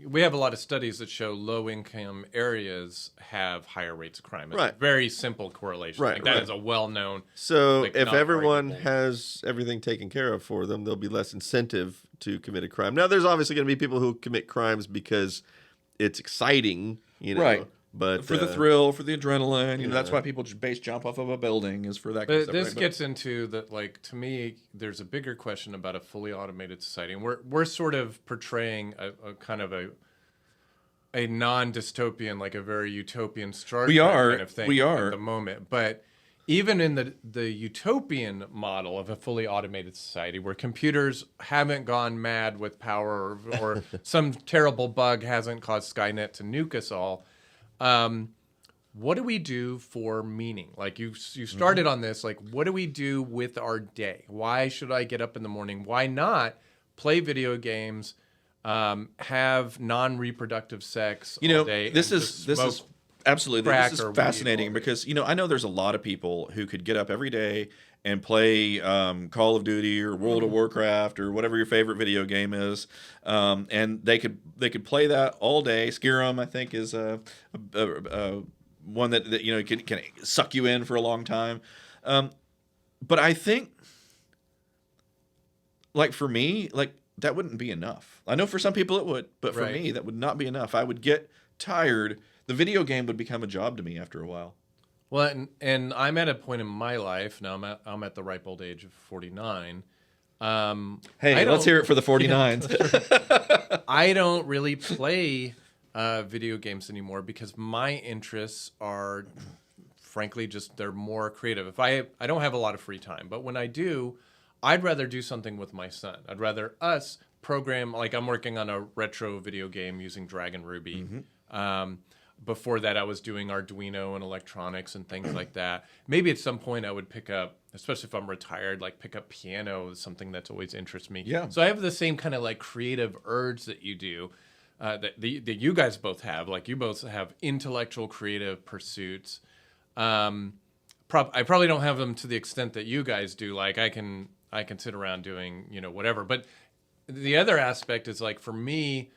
we have a lot of studies that show low-income areas have higher rates of crime. It's a very simple correlation. Right, that is a well-known. So if everyone has everything taken care of for them, there'll be less incentive to commit a crime. Now, there's obviously going to be people who commit crimes because it's exciting, Right. But for the thrill, for the adrenaline, that's why people just base jump off of a building is for that kind of stuff. This gets into that, like, to me, there's a bigger question about a fully automated society. And we're sort of portraying a kind of a non-dystopian, like a very utopian Star Trek kind of thing at the moment. But even in the utopian model of a fully automated society where computers haven't gone mad with power or some terrible bug hasn't caused Skynet to nuke us all, what do we do for meaning? Like you started on this, like, what do we do with our day? Why should I get up in the morning? Why not play video games, have non-reproductive sex all day? This is absolutely, this is fascinating because, I know there's a lot of people who could get up every day and play Call of Duty or World of Warcraft or whatever your favorite video game is, and they could play that all day. Skyrim, I think, is one that can suck you in for a long time. But I think, like, for me, like, that wouldn't be enough. I know for some people it would, but for me, that would not be enough. I would get tired. The video game would become a job to me after a while. Well, and I'm at a point in my life now. I'm at the ripe old age of 49. Hey, let's hear it for the 49s. I don't really play video games anymore because my interests are, frankly, they're more creative. I don't have a lot of free time, but when I do, I'd rather do something with my son. I'd rather us program, like I'm working on a retro video game using Dragon Ruby. Before that, I was doing Arduino and electronics and things like that. Maybe at some point I would pick up, especially if I'm retired, like pick up piano, something that's always interests me. Yeah. So I have the same kind of like creative urge that you do, that you guys both have. Like you both have intellectual creative pursuits. I probably don't have them to the extent that you guys do. Like I can sit around doing, whatever. But the other aspect is like for me,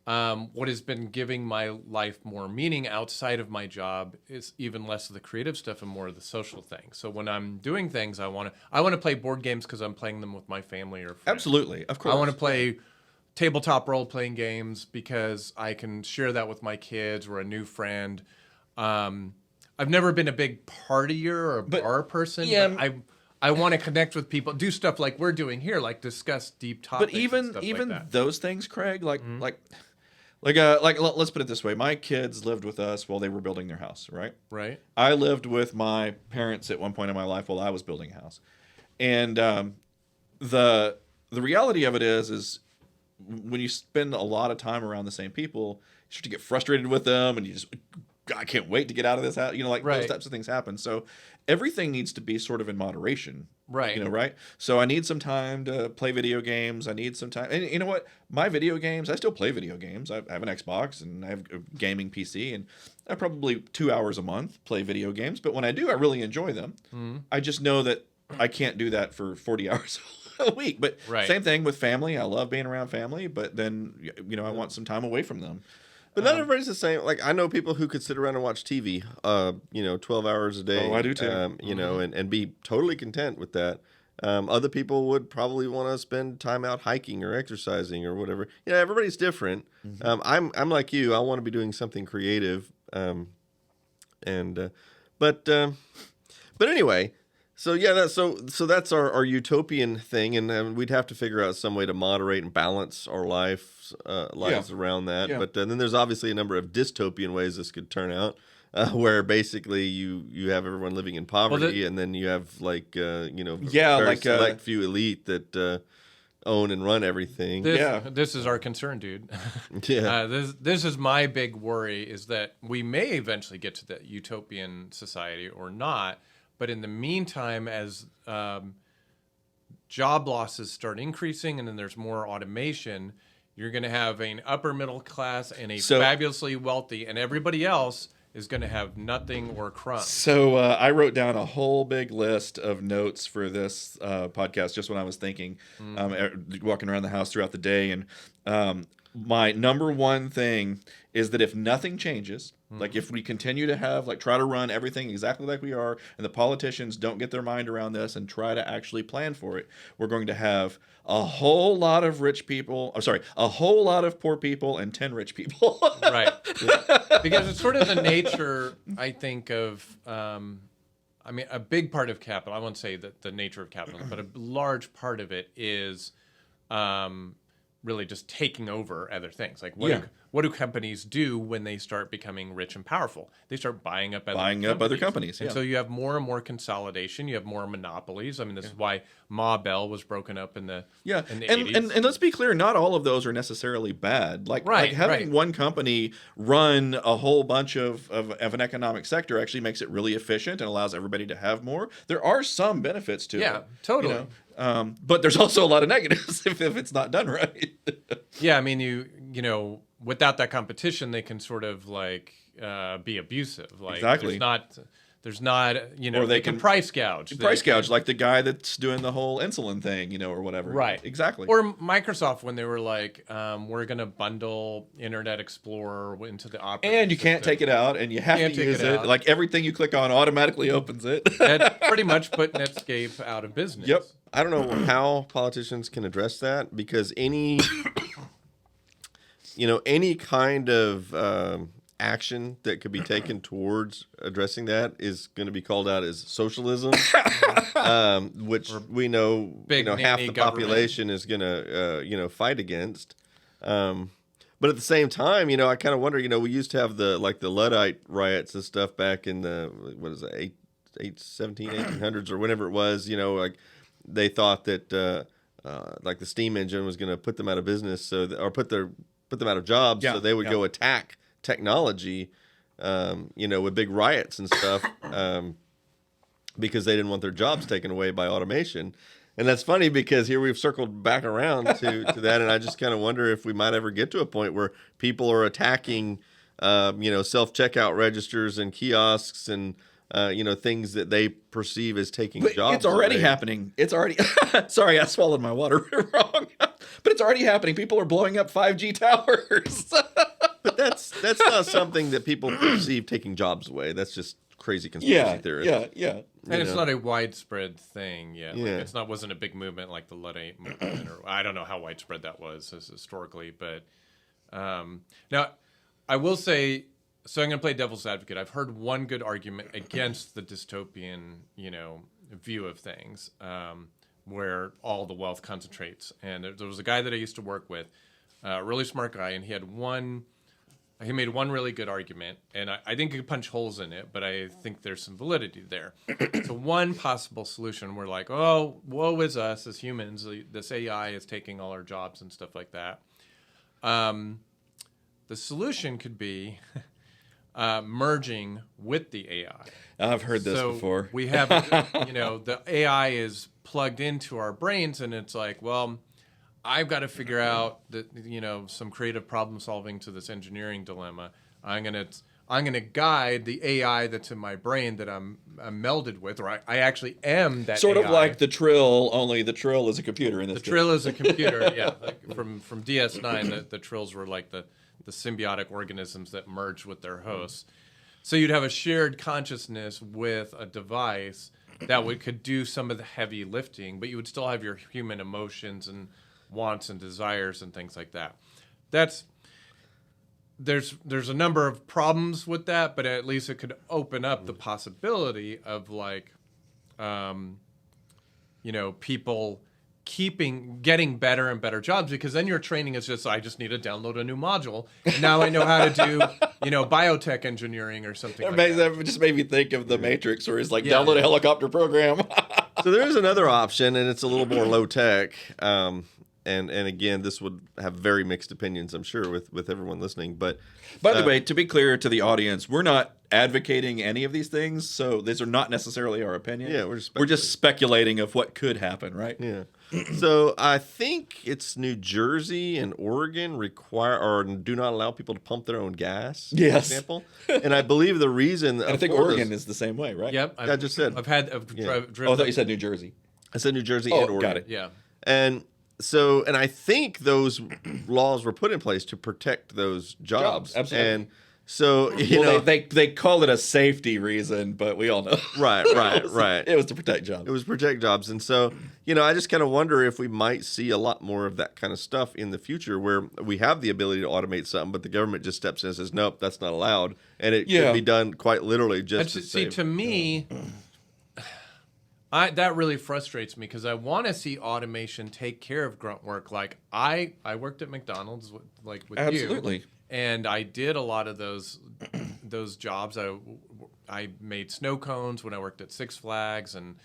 what has been giving my life more meaning outside of my job is even less of the creative stuff and more of the social things. So when I'm doing things, I want to play board games because I'm playing them with my family or friends. Absolutely, of course. I want to play tabletop role-playing games because I can share that with my kids or a new friend. I've never been a big partier or bar person. Yeah, but I want to connect with people, do stuff like we're doing here, like discuss deep topics. But even like that. those things, Craig, let's put it this way. My kids lived with us while they were building their house, right? Right. I lived with my parents at one point in my life while I was building a house. And the reality of it is when you spend a lot of time around the same people, you start to get frustrated with them and you just, I can't wait to get out of this house. Those types of things happen. So everything needs to be sort of in moderation. Right. Right? So I need some time to play video games. I need some time. And you know what? My video games, I still play video games. I have an Xbox and I have a gaming PC, and I probably 2 hours a month play video games. But when I do, I really enjoy them. I just know that I can't do that for 40 hours a week. But same thing with family. I love being around family, but then, I want some time away from them. But not everybody's the same. Like, I know people who could sit around and watch TV, 12 hours a day. Oh, I do too. And be totally content with that. Other people would probably want to spend time out hiking or exercising or whatever. Everybody's different. I'm like you. I want to be doing something creative. But anyway, so that's our utopian thing, and we'd have to figure out some way to moderate and balance our lives around that. Yeah. But then there's obviously a number of dystopian ways this could turn out, where basically you have everyone living in poverty, and then you have select few elite that own and run everything. This is our concern, dude. This is my big worry, is that we may eventually get to that utopian society or not. But in the meantime, as job losses start increasing and then there's more automation, you're going to have an upper middle class and a fabulously wealthy, and everybody else is going to have nothing or crumbs. So I wrote down a whole big list of notes for this podcast just when I was thinking, walking around the house throughout the day. And my number one thing is that if nothing changes, Like if we continue to have try to run everything exactly like we are, and the politicians don't get their mind around this and try to actually plan for it, we're going to have a whole lot of rich people. I'm sorry, a whole lot of poor people and 10 rich people. Right. Because it's sort of the nature, I think, of, a big part of capital, I won't say that the nature of capitalism, but a large part of it is really just taking over other things. Like what do companies do when they start becoming rich and powerful? They start buying up other companies. And so you have more and more consolidation. You have more monopolies. I mean, this is why Ma Bell was broken up in the in the 80s. And let's be clear, not all of those are necessarily bad. Like having one company run a whole bunch of an economic sector actually makes it really efficient and allows everybody to have more. There are some benefits to it. Yeah, totally. But there's also a lot of negatives if it's not done right. Yeah, I mean, you know, without that competition, they can sort of be abusive. Like exactly. There's not, or they can price gouge. Price gouge, like the guy that's doing the whole insulin thing, or whatever. Right. Exactly. Or Microsoft when they were like, we're going to bundle Internet Explorer into the operating and you can't take it out, and you have to use it. Like everything you click on automatically opens it. That pretty much put Netscape out of business. Yep. I don't know how politicians can address that, because any kind of action that could be taken towards addressing that is going to be called out as socialism, which we know half the population is going to fight against. But at the same time, I kind of wonder, we used to have the Luddite riots and stuff back in the 1800s or whenever it was, they thought that the steam engine was going to put them out of business, or put them out of jobs, so they would go attack technology, with big riots and stuff, because they didn't want their jobs taken away by automation. And that's funny because here we've circled back around to that, and I just kind of wonder if we might ever get to a point where people are attacking, self-checkout registers and kiosks and things that they perceive as taking jobs. It's already happening. It's already. Sorry, I swallowed my water wrong. But it's already happening. People are blowing up 5G towers. But that's not something that people perceive taking jobs away. That's just crazy conspiracy theorists. Yeah. And it's not a widespread thing yet. Like wasn't a big movement like the Luddite movement, or I don't know how widespread that was historically. But now, I will say. So I'm going to play devil's advocate. I've heard one good argument against the dystopian, view of things, where all the wealth concentrates. And there was a guy that I used to work with, a really smart guy, and he made one really good argument, and I think he could punch holes in it, but I think there's some validity there. So one possible solution, we're like, oh, woe is us as humans. This AI is taking all our jobs and stuff like that. The solution could be... merging with the AI. I've heard this before. We have, the AI is plugged into our brains, and it's like, well, I've got to figure out that, some creative problem solving to this engineering dilemma. I'm gonna guide the AI that's in my brain that I'm melded with, or I actually am that. Sort AI. of like the Trill, only the Trill is a computer in this. The Trill is a computer, yeah. Like from DS9, the Trills were like the symbiotic organisms that merge with their hosts. So you'd have a shared consciousness with a device that could do some of the heavy lifting, but you would still have your human emotions and wants and desires and things like that. There's a number of problems with that, but at least it could open up the possibility of people getting better and better jobs, because then your training is just, I just need to download a new module, and now I know how to do, biotech engineering or something like that. That just made me think of the Matrix, where it's like, download a helicopter program. So there is another option, and it's a little more low tech. And again, this would have very mixed opinions, I'm sure, with everyone listening. But by the way, to be clear to the audience, we're not advocating any of these things, so these are not necessarily our opinion. Yeah, we're just speculating of what could happen, right? Yeah. So I think it's New Jersey and Oregon require or do not allow people to pump their own gas. Yes. For example. And I believe the reason. I think Oregon is the same way, right? Yep. I just said. I've driven. Oh, I thought you said New Jersey. I said New Jersey and Oregon. Got it. Yeah. And I think those laws were put in place to protect those jobs. Absolutely. And So you know, they call it a safety reason, but we all know. right. It was to protect jobs. It was protect jobs, and so I just kind of wonder if we might see a lot more of that kind of stuff in the future, where we have the ability to automate something, but the government just steps in and says, "Nope, that's not allowed," and it can be done quite literally just to see. save. To me, that really frustrates me because I want to see automation take care of grunt work. Like I worked at McDonald's with Absolutely. you. And I did a lot of those jobs. I made snow cones when I worked at Six Flags, and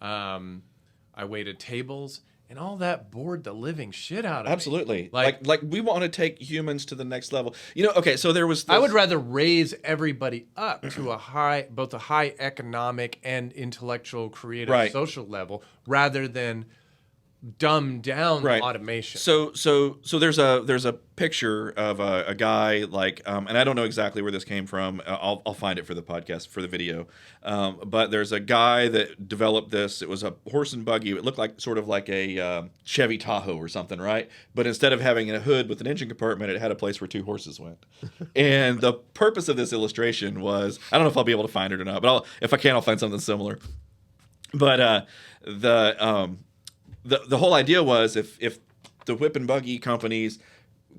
I waited tables, and all that bored the living shit out of me. Absolutely. Like we want to take humans to the next level. Okay, so there was I would rather raise everybody up to both a high economic and intellectual, creative, social level, rather than dumb down automation. So there's a picture of a guy and I don't know exactly where this came from. I'll find it for the podcast for the video. But there's a guy that developed this. It was a horse and buggy. It looked like sort of like a Chevy Tahoe or something, right? But instead of having a hood with an engine compartment, it had a place where two horses went. And the purpose of this illustration was, I don't know if I'll be able to find it or not, but if I can, I'll find something similar. But the whole idea was if the whip and buggy companies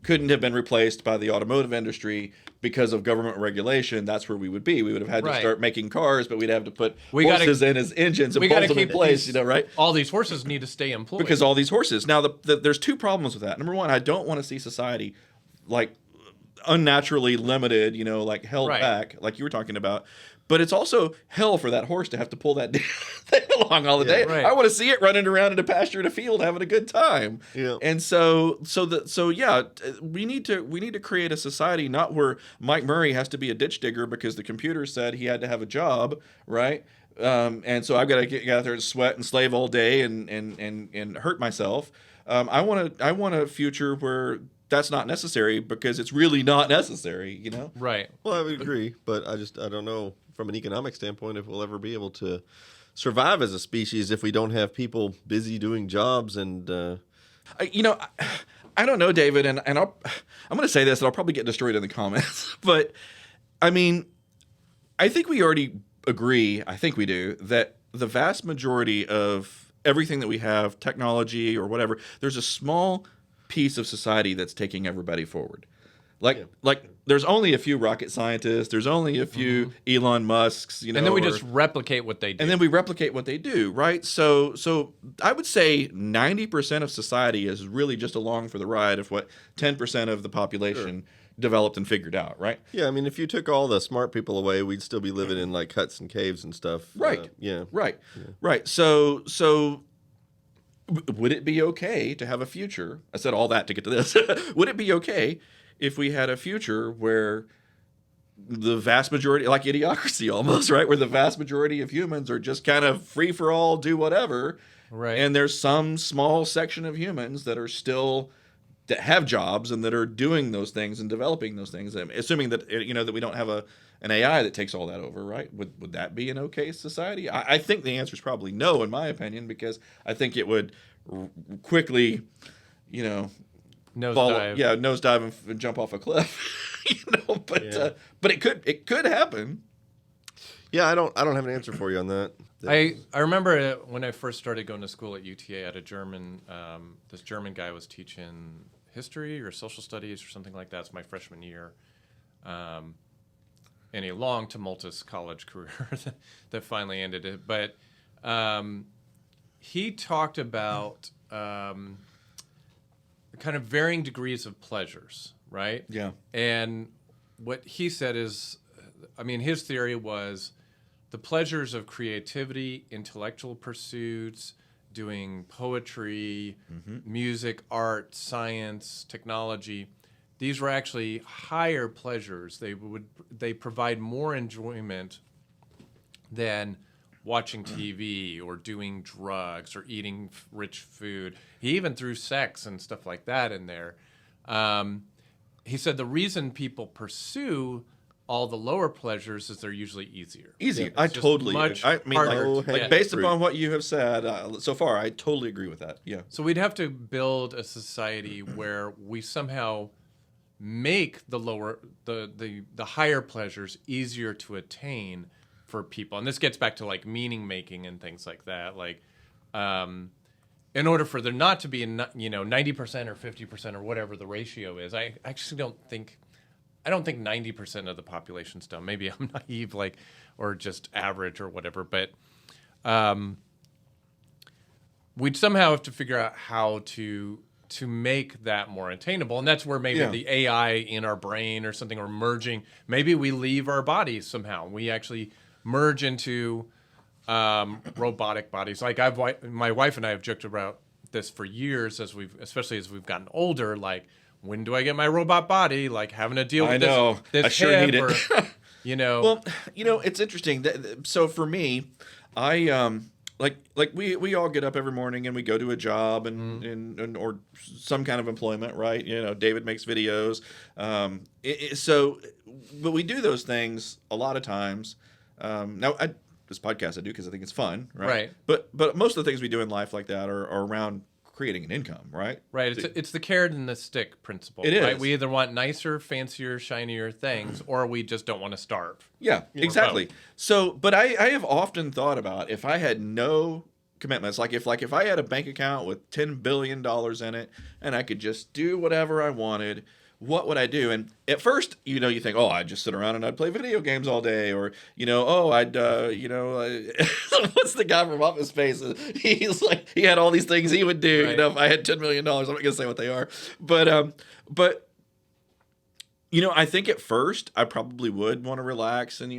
couldn't have been replaced by the automotive industry because of government regulation, that's where we would be. We would have had to start making cars, but we'd have to put horses in as engines and bolt them in place, right? All these horses need to stay employed. Because all these horses. Now, there's two problems with that. Number one, I don't want to see society unnaturally limited, held back, like you were talking about. But it's also hell for that horse to have to pull that thing along all the day. Right. I want to see it running around in a pasture in a field having a good time. Yeah. And we need to create a society not where Mike Murray has to be a ditch digger because the computer said he had to have a job, right? And so I've got to get out there and sweat and slave all day and hurt myself. I want a future where that's not necessary because it's really not necessary, Right. Well, I would agree, but I don't know from an economic standpoint if we'll ever be able to survive as a species if we don't have people busy doing jobs and. I don't know, David, and I'm going to say this, and I'll probably get destroyed in the comments, but I mean, I think we already agree. I think we do that the vast majority of everything that we have, technology or whatever, there's a small piece of society that's taking everybody forward. Like there's only a few rocket scientists, there's only a few Elon Musks, and then we just replicate what they do. And then we replicate what they do, right? So I would say 90% of society is really just along for the ride of what 10% of the population developed and figured out, right? Yeah, I mean, if you took all the smart people away, we'd still be living in huts and caves and stuff. Right. Yeah. Right. So would it be okay to have a future? I said all that to get to this. Would it be okay if we had a future where the vast majority, like Idiocracy almost, right? Where the vast majority of humans are just kind of free for all, do whatever. Right. And there's some small section of humans that have jobs and that are doing those things and developing those things. Assuming that, that we don't have an AI that takes all that over, right? Would that be an okay society? I think the answer is probably no, in my opinion, because I think it would quickly, nosedive and jump off a cliff, but it could happen. Yeah, I don't have an answer for you on that. I remember when I first started going to school at UTA, I had this German guy was teaching history or social studies or something like that. It's my freshman year. In a long, tumultuous college career that finally ended it. But he talked about kind of varying degrees of pleasures, right? Yeah. And what he said is, his theory was the pleasures of creativity, intellectual pursuits, doing poetry, music, art, science, technology. These were actually higher pleasures. They provide more enjoyment than watching TV or doing drugs or eating rich food. He even threw sex and stuff like that in there. He said the reason people pursue all the lower pleasures is they're usually easier. Easier. I totally. Based fruit. upon what you have said so far, I totally agree with that. Yeah. So we'd have to build a society where we somehow make the higher pleasures easier to attain for people. And this gets back to like meaning making and things like that. Like, in order for there not to be 90% or 50% or whatever the ratio is, I actually don't think 90% of the population's dumb. Maybe I'm naive, or just average or whatever. But we'd somehow have to figure out how to make that more attainable. And that's where maybe the AI in our brain or something, or merging, maybe we leave our bodies somehow. We actually merge into robotic bodies. Like my wife and I have joked about this for years, especially as we've gotten older. Like, when do I get my robot body? Like, having to deal with this I sure need it. Well, it's interesting. So for me, I like we all get up every morning and we go to a job and or some kind of employment, right? David makes videos. But we do those things a lot of times. Now, this podcast I do because I think it's fun, right? But most of the things we do in life like that are around creating an income, right? Right. It's the carrot and the stick principle. It is. Right? We either want nicer, fancier, shinier things, or we just don't want to starve. Yeah, exactly. So, but I have often thought about if I had no commitments, like if I had a bank account with $10 billion in it and I could just do whatever I wanted, what would I do? And at first, you think, I'd just sit around and I'd play video games all day, or I'd what's the guy from Office Space? He's like, he had all these things he would do. Right. If I had $10 million, I'm not gonna say what they are, but I think at first I probably would want to relax and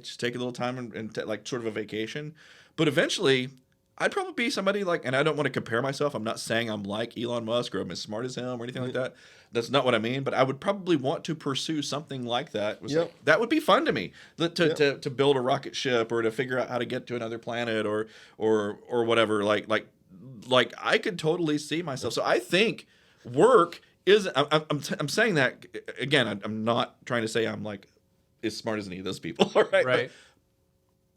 just take a little time and like sort of a vacation, but eventually I'd probably be somebody like, and I don't want to compare myself. I'm not saying I'm like Elon Musk or I'm as smart as him or anything like that. That's not what I mean. But I would probably want to pursue something like that. That would be fun to me. To build a rocket ship or to figure out how to get to another planet or whatever. Like I could totally see myself. So I think work is. I'm saying that again. I'm not trying to say I'm like as smart as any of those people. Right. Right.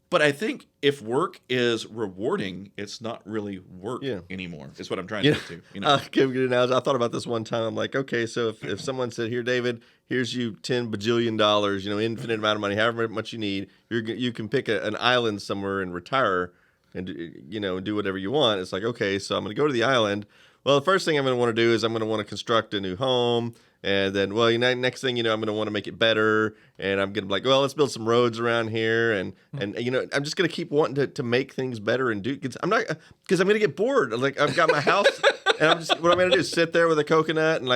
But I think if work is rewarding, it's not really work anymore. Is what I'm trying to get to. Give a good analogy. I thought about this one time. I'm like, okay, so if someone said, "Here, David, here's you $10 bajillion, infinite amount of money, however much you need. You can pick an island somewhere and retire, and do whatever you want." It's like, okay, so I'm going to go to the island. Well, the first thing I'm going to want to do is I'm going to want to construct a new home. And then, next thing I'm going to want to make it better. And I'm going to be like, well, let's build some roads around here. And I'm just going to keep wanting to make things better and do. Because I'm going to get bored. Like, I've got my house, and what I'm going to do is sit there with a coconut and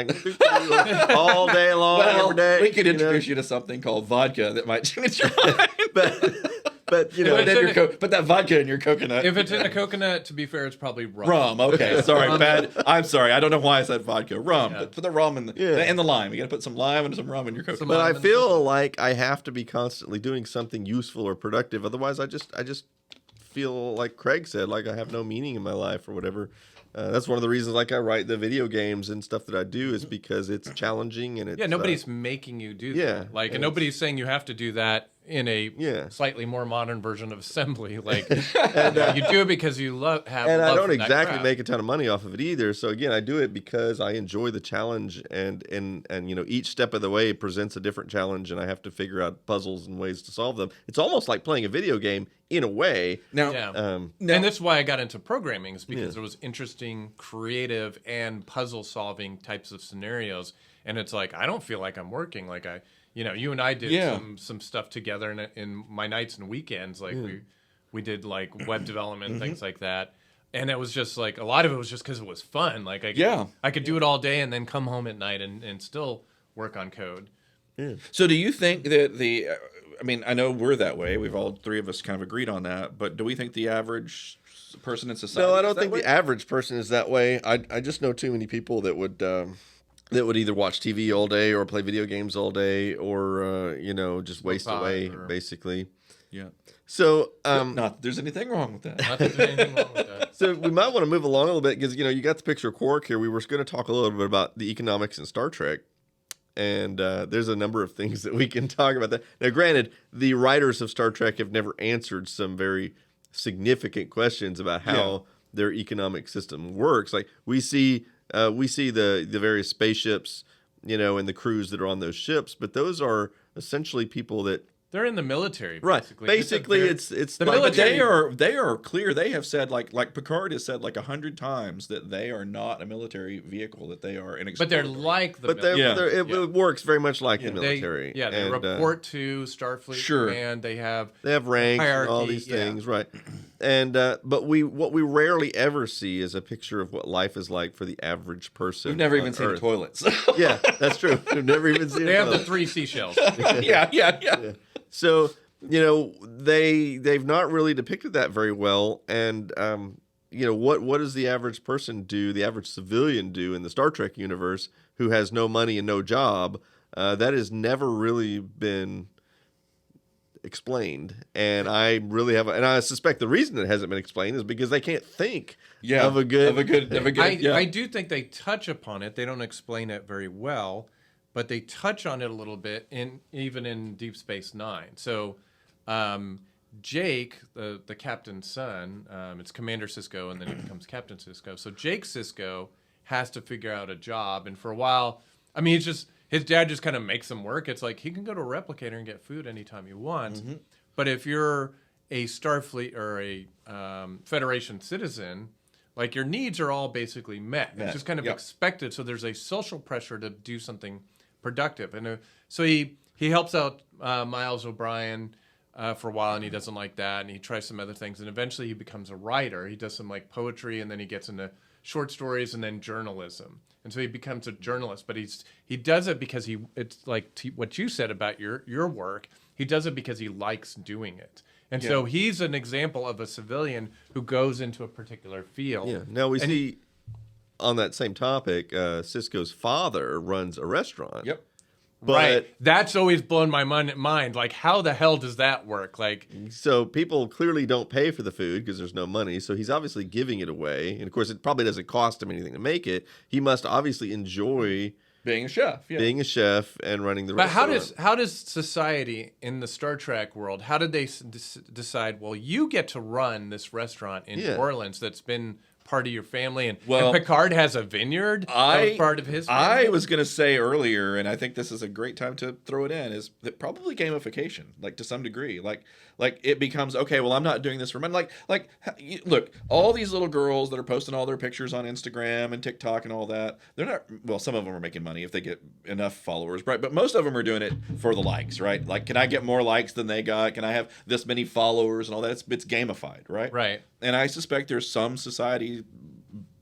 all day long, every day. We could introduce you to something called vodka that might change your mind. But put that vodka in your coconut. If it's in a coconut, to be fair, it's probably rum. Rum, okay. Sorry, bad. I'm sorry. I don't know why I said vodka. Rum. Yeah. Put the rum in the lime. You got to put some lime and some rum in your coconut. But I feel like I have to be constantly doing something useful or productive. Otherwise, I just feel like Craig said, like I have no meaning in my life or whatever. That's one of the reasons, like I write the video games and stuff that I do, is because it's challenging and it's nobody's making you do that. And nobody's saying you have to do that in a slightly more modern version of assembly. Like you do it because you have and love I don't for that exactly craft. make a ton of money off of it either. So again, I do it because I enjoy the challenge, and each step of the way presents a different challenge, and I have to figure out puzzles and ways to solve them. It's almost like playing a video game in a way. And that's why I got into programming, is because there was interesting, creative, and puzzle-solving types of scenarios. And it's like, I don't feel like I'm working. Like you and I did some stuff together in my nights and weekends. Like we did like web development, things like that. And it was just like, a lot of it was just because it was fun. Like I could do it all day and then come home at night and still work on code. Yeah. So do you think that I know we're that way. We've all three of us kind of agreed on that. But do we think the average person in society No, I don't think the average person is that way. I just know too many people that would either watch TV all day or play video games all day or, just waste away, basically. Yeah. So, not that there's anything wrong with that. Not that there's anything wrong with that. So we might want to move along a little bit because, you got the picture of Quark here. We were going to talk a little bit about the economics in Star Trek. And there's a number of things that we can talk about that. Now, granted, the writers of Star Trek have never answered some very significant questions about how their economic system works. Like we see the various spaceships and the crews that are on those ships. But those are essentially people that. They're in the military, basically. Right. Basically, it's the But military. they are clear. They have said like Picard has said like 100 times that they are not a military vehicle. That they are an. But they're like the But military. it works very much like the military. They report to Starfleet. Sure. And they have ranks hierarchy, and all these things, right? And but what we rarely ever see is a picture of what life is like for the average person. We've never even on seen Earth. toilets. Yeah, that's true. We've never even seen. They have the 3 seashells. yeah. So they've not really depicted that very well, and what does the average person do? The average civilian do in the Star Trek universe who has no money and no job? That has never really been explained, and I suspect the reason it hasn't been explained is because they can't think of a good. I do think they touch upon it. They don't explain it very well, but they touch on it a little bit even in Deep Space Nine. So Jake, the captain's son, it's Commander Sisko, and then he becomes Captain Sisko. So Jake Sisko has to figure out a job, and for a while, I mean, his dad just kind of makes him work. It's like he can go to a replicator and get food anytime he wants. Mm-hmm. But if you're a Starfleet or a Federation citizen, like your needs are all basically met. It's just kind of expected. So there's a social pressure to do something productive. And so he helps out Miles O'Brien for a while, and he doesn't like that. And he tries some other things. And eventually he becomes a writer. He does some like poetry, and then he gets into short stories and then journalism. And so he becomes a journalist, but he does it because it's like what you said about your work. He does it because he likes doing it. And so he's an example of a civilian who goes into a particular field. Yeah. Now we see on that same topic, Sisko's father runs a restaurant. Yep. But, right. That's always blown my mind. Like, how the hell does that work? Like, so people clearly don't pay for the food because there's no money. So he's obviously giving it away. And of course, it probably doesn't cost him anything to make it. He must obviously enjoy being a chef. Yeah. Being a chef and running the but restaurant. How does society in the Star Trek world, how did they decide, well, you get to run this restaurant in New Orleans that's been part of your family, and Picard has a vineyard that was part of his family? I was going to say earlier, and I think this is a great time to throw it in, is that probably gamification, like to some degree. Like it becomes, okay, well, I'm not doing this for money. Like, look, all these little girls that are posting all their pictures on Instagram and TikTok and all that, they're not, well, some of them are making money if they get enough followers, right? But most of them are doing it for the likes, right? Like, can I get more likes than they got? Can I have this many followers and all that? It's gamified, right? Right. And I suspect there's some society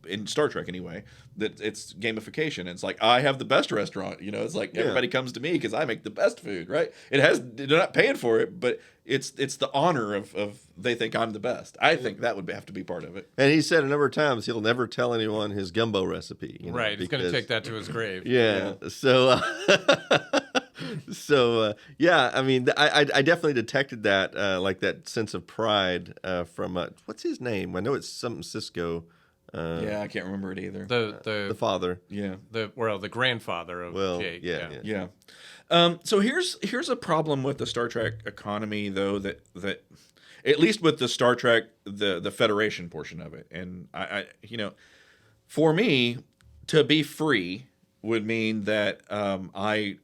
in Star Trek anyway that it's gamification. It's like, I have the best restaurant, it's like everybody comes to me because I make the best food, right? They're not paying for it, but it's the honor of they think I'm the best. I think that would have to be part of it. And he said a number of times he'll never tell anyone his gumbo recipe. Right, he's going to take that to his grave. Yeah. So I mean, I definitely detected that, like that sense of pride from what's his name? I know it's something Sisko. I can't remember it either. The father. Yeah. The grandfather of Jake. Yeah. So here's a problem with the Star Trek economy, though, that at least with the Star Trek the Federation portion of it, and I for me to be free would mean that I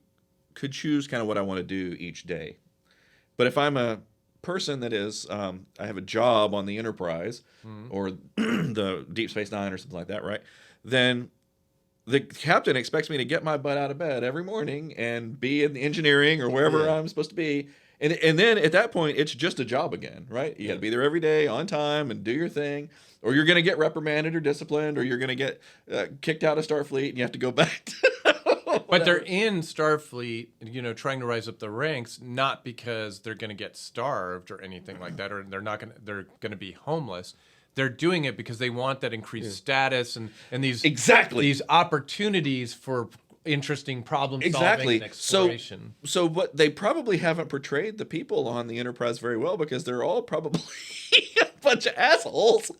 could choose kind of what I want to do each day. But if I'm a person that is I have a job on the Enterprise or the Deep Space Nine or something like that, right? Then the captain expects me to get my butt out of bed every morning and be in the engineering or wherever I'm supposed to be. And then at that point, it's just a job again, right? You got to be there every day on time and do your thing, or you're going to get reprimanded or disciplined, or you're going to get kicked out of Starfleet and you have to go back to But they're in Starfleet, trying to rise up the ranks, not because they're going to get starved or anything like that, or they're going to be homeless. They're doing it because they want that increased status and these these opportunities for interesting problem solving and exploration. So what they probably haven't portrayed the people on the Enterprise very well because they're all probably a bunch of assholes.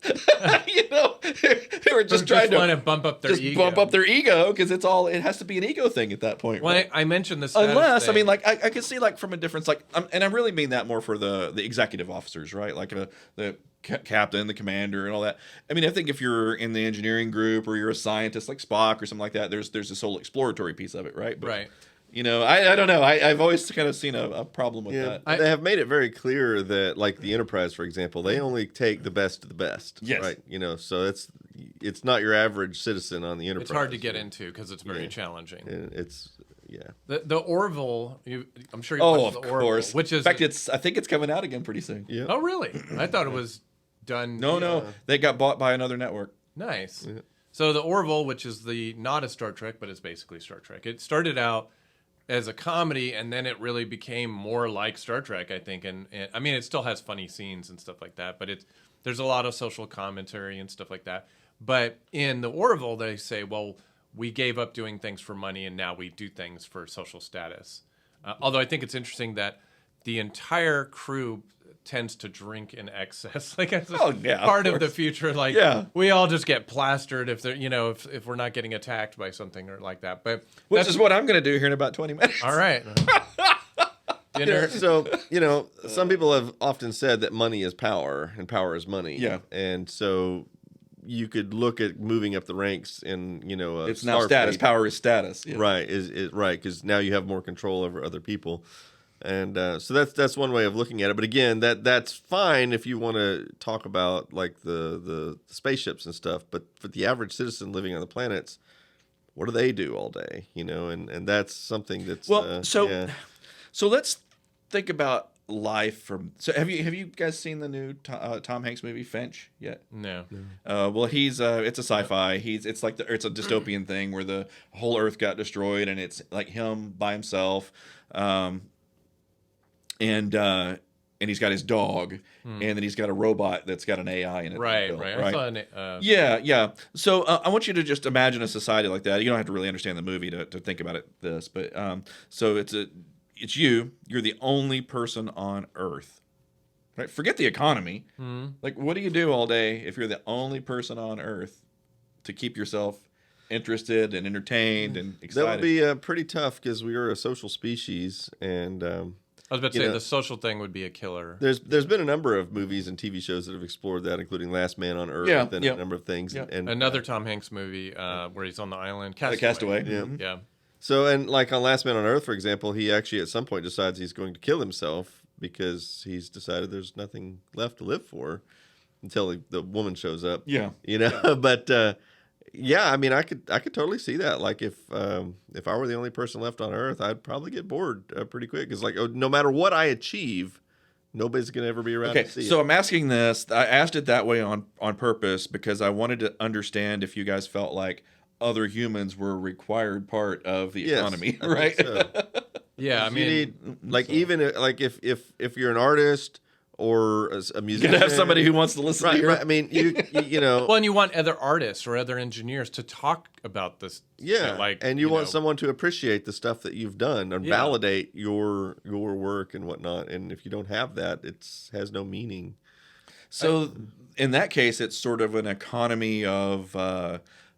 Who are just trying to bump up their ego. Bump up their ego because it has to be an ego thing at that point. Well, right? I mentioned this. Unless thing. I mean, like I could see like from a difference, like, and I really mean that more for the executive officers, right? Like the captain, the commander, and all that. I mean, I think if you're in the engineering group or you're a scientist like Spock or something like that, there's this whole exploratory piece of it, right? But, Right. You know, I don't know. I've always kind of seen a problem with that. They have made it very clear that, like the Enterprise, for example, they only take the best of the best. Yes. Right. You know, so it's not your average citizen on the Enterprise. It's hard to get into because it's very challenging. And it's The Orville, I'm sure you Oh, watched of the Orville, course. which is In fact, I think it's coming out again pretty soon. Yeah. Oh, really? I thought it was done. No, they got bought by another network. Nice. Yeah. So the Orville, which is not a Star Trek, but it's basically Star Trek. It started out as a comedy, and then it really became more like Star Trek, I think. And I mean, it still has funny scenes and stuff like that, but there's a lot of social commentary and stuff like that. But in the Orville, they say, well, we gave up doing things for money, and now we do things for social status. Although I think it's interesting that the entire crew tends to drink in excess. Like that's part of the future. Like we all just get plastered if they're, if we're not getting attacked by something or like that. But which is what I'm going to do here in about 20 minutes. All right. Dinner. So, some people have often said that money is power and power is money. Yeah. And so you could look at moving up the ranks in, it's now status. Power is status. Yeah. Right. Is right. Because now you have more control over other people. And so that's one way of looking at it. But again, that's fine if you want to talk about like the spaceships and stuff. But for the average citizen living on the planets, what do they do all day? And that's something that's So let's think about life from. So have you guys seen the new Tom Hanks movie Finch yet? No. Well, he's it's a sci-fi. It's like it's a dystopian thing where the whole Earth got destroyed and it's like him by himself. And he's got his dog, and then he's got a robot that's got an AI in it. Right. I saw yeah. So I want you to just imagine a society like that. You don't have to really understand the movie to think about it. But so it's you. You're the only person on Earth. Right? Forget the economy. Like, what do you do all day if you're the only person on Earth to keep yourself interested and entertained and excited? That would be pretty tough because we are a social species, and I was about to say the social thing would be a killer. There's been a number of movies and TV shows that have explored that, including Last Man on Earth and a number of things. Yeah. And another Tom Hanks movie where he's on the island, Castaway. Yeah. So, and like on Last Man on Earth, for example, he actually at some point decides he's going to kill himself because he's decided there's nothing left to live for until the woman shows up. Yeah. But I mean, I could totally see that. Like if I were the only person left on Earth, I'd probably get bored pretty quick. Because no matter what I achieve, nobody's gonna ever be around to see it. So I'm asking this. I asked it that way on purpose because I wanted to understand if you guys felt like other humans were a required part of the economy, right? So. Yeah, I mean, even like if you're an artist or a musician, you gotta have somebody who wants to listen to you. Right. I mean, you know. Well, and you want other artists or other engineers to talk about this. Yeah, and you want someone to appreciate the stuff that you've done and validate your work and whatnot. And if you don't have that, it has no meaning. So in that case, it's sort of an economy of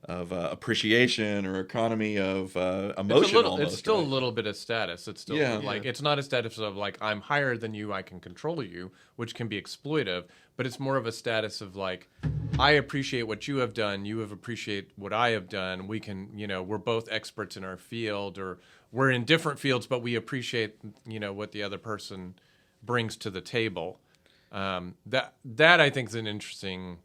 appreciation or economy of emotion. It's still a little bit of status. It's still it's not a status of like I'm higher than you, I can control you, which can be exploitive. But it's more of a status of like I appreciate what you have done. You have appreciate what I have done. We can, we're both experts in our field, or we're in different fields, but we appreciate what the other person brings to the table. That I think is an interesting.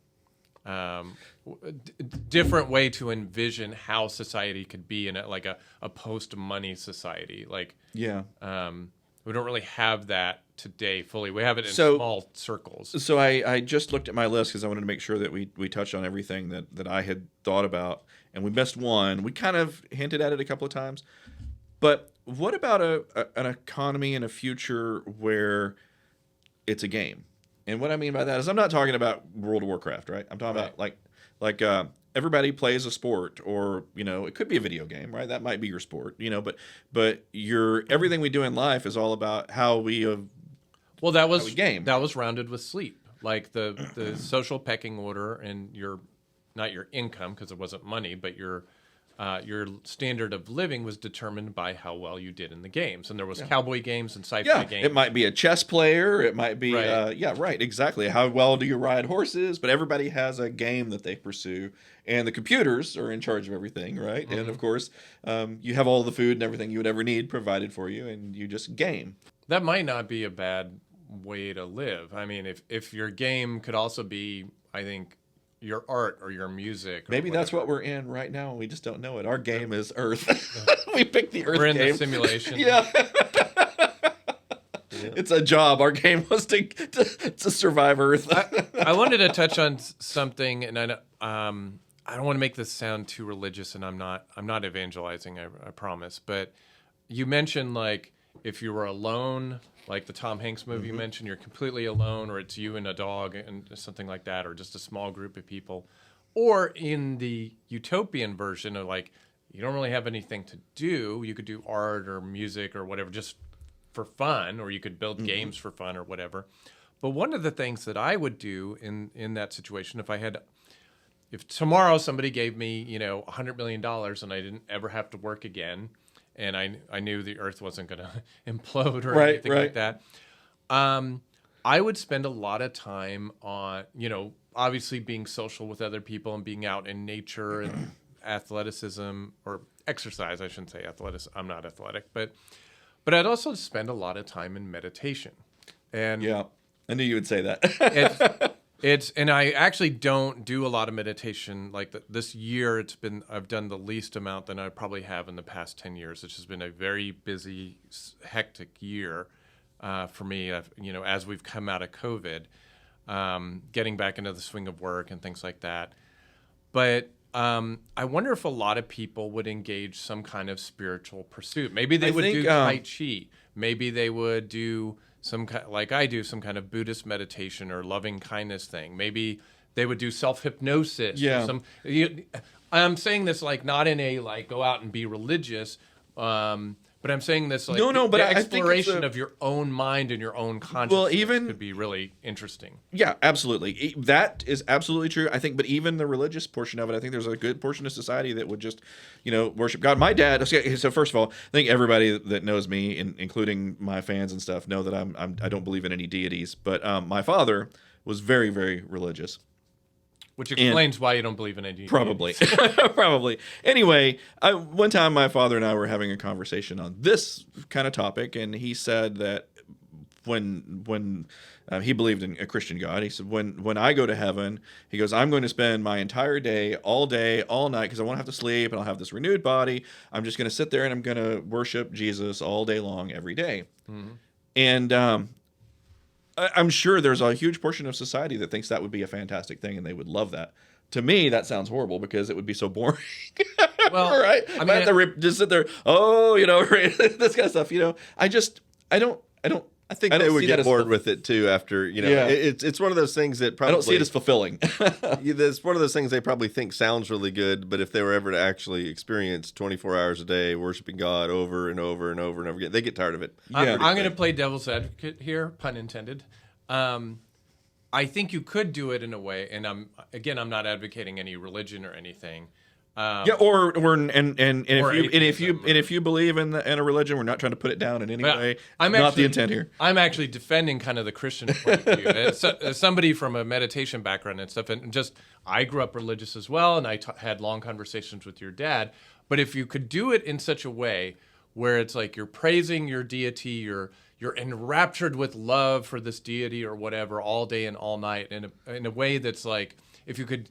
Different way to envision how society could be in a post-money society. We don't really have that today fully. We have it in small circles. So I just looked at my list because I wanted to make sure that we touched on everything that I had thought about, and we missed one. We kind of hinted at it a couple of times, but what about an economy and a future where it's a game? And what I mean by that is I'm not talking about World of Warcraft, right? I'm talking about like everybody plays a sport, or it could be a video game, right? That might be your sport, but everything we do in life is all about how we that was rounded with sleep, like the social pecking order and not your income because it wasn't money, but your your standard of living was determined by how well you did in the games. And there was cowboy games and sci-fi games. It might be a chess player. It might be, Right. Exactly. How well do you ride horses? But everybody has a game that they pursue. And the computers are in charge of everything, right? And of course, you have all the food and everything you would ever need provided for you, and you just game. That might not be a bad way to live. I mean, if your game could also be, I think, your art or your music. Maybe that's what we're in right now. We just don't know it. Our game is Earth. We picked the Earth We're in game. the simulation. Yeah. It's a job. Our game was to survive Earth. I wanted to touch on something, and I don't want to make this sound too religious, and I'm not evangelizing, I promise. But you mentioned, like, if you were alone, like the Tom Hanks movie you mentioned, you're completely alone, or it's you and a dog and something like that, or just a small group of people. Or in the utopian version of, like, you don't really have anything to do. You could do art or music or whatever just for fun, or you could build games for fun or whatever. But one of the things that I would do in that situation, if tomorrow somebody gave me, $100 million and I didn't ever have to work again, and I knew the Earth wasn't going to implode or anything like that, I would spend a lot of time on, obviously being social with other people and being out in nature and athleticism or exercise. I shouldn't say athleticism. I'm not athletic, but I'd also spend a lot of time in meditation. And yeah, I knew you would say that. And I actually don't do a lot of meditation. Like this year, I've done the least amount than I probably have in the past 10 years, which has been a very busy, hectic year for me. As we've come out of COVID, getting back into the swing of work and things like that. But I wonder if a lot of people would engage some kind of spiritual pursuit. Maybe they would do Tai Chi. Maybe they would do some kind of Buddhist meditation or loving kindness thing. Maybe they would do self-hypnosis. Yeah. I'm saying this like not in a like go out and be religious, but I'm saying this like the exploration of your own mind and your own consciousness could be really interesting. Yeah, absolutely. That is absolutely true. I think, but even the religious portion of it, I think there's a good portion of society that would just, worship God. My dad. So first of all, I think everybody that knows me, including my fans and stuff, know that I don't believe in any deities. But my father was very, very religious. Which explains why you don't believe in any. Probably. Probably. Anyway, one time my father and I were having a conversation on this kind of topic, and he said that when he believed in a Christian God, he said, when I go to heaven, he goes, I'm going to spend my entire day, all night, because I won't have to sleep, and I'll have this renewed body. I'm just going to sit there, and I'm going to worship Jesus all day long, every day. Mm-hmm. And I'm sure there's a huge portion of society that thinks that would be a fantastic thing and they would love that. To me, that sounds horrible because it would be so boring. Well, right? I mean, just sit there, this kind of stuff. I think they would get bored with it too after, it's one of those things that probably... I don't see it as fulfilling. It's one of those things they probably think sounds really good, but if they were ever to actually experience 24 hours a day worshiping God over and over and over and over again, they get tired of it. I'm going to play devil's advocate here, pun intended. I think you could do it in a way, and I'm not advocating any religion or anything. If you believe in a religion, we're not trying to put it down in any way. Not the intent here. I'm actually defending kind of the Christian point of view. As somebody from a meditation background and stuff, and just I grew up religious as well, and I had long conversations with your dad. But if you could do it in such a way where it's like you're praising your deity, you're enraptured with love for this deity or whatever all day and all night, in a way that's like if you could.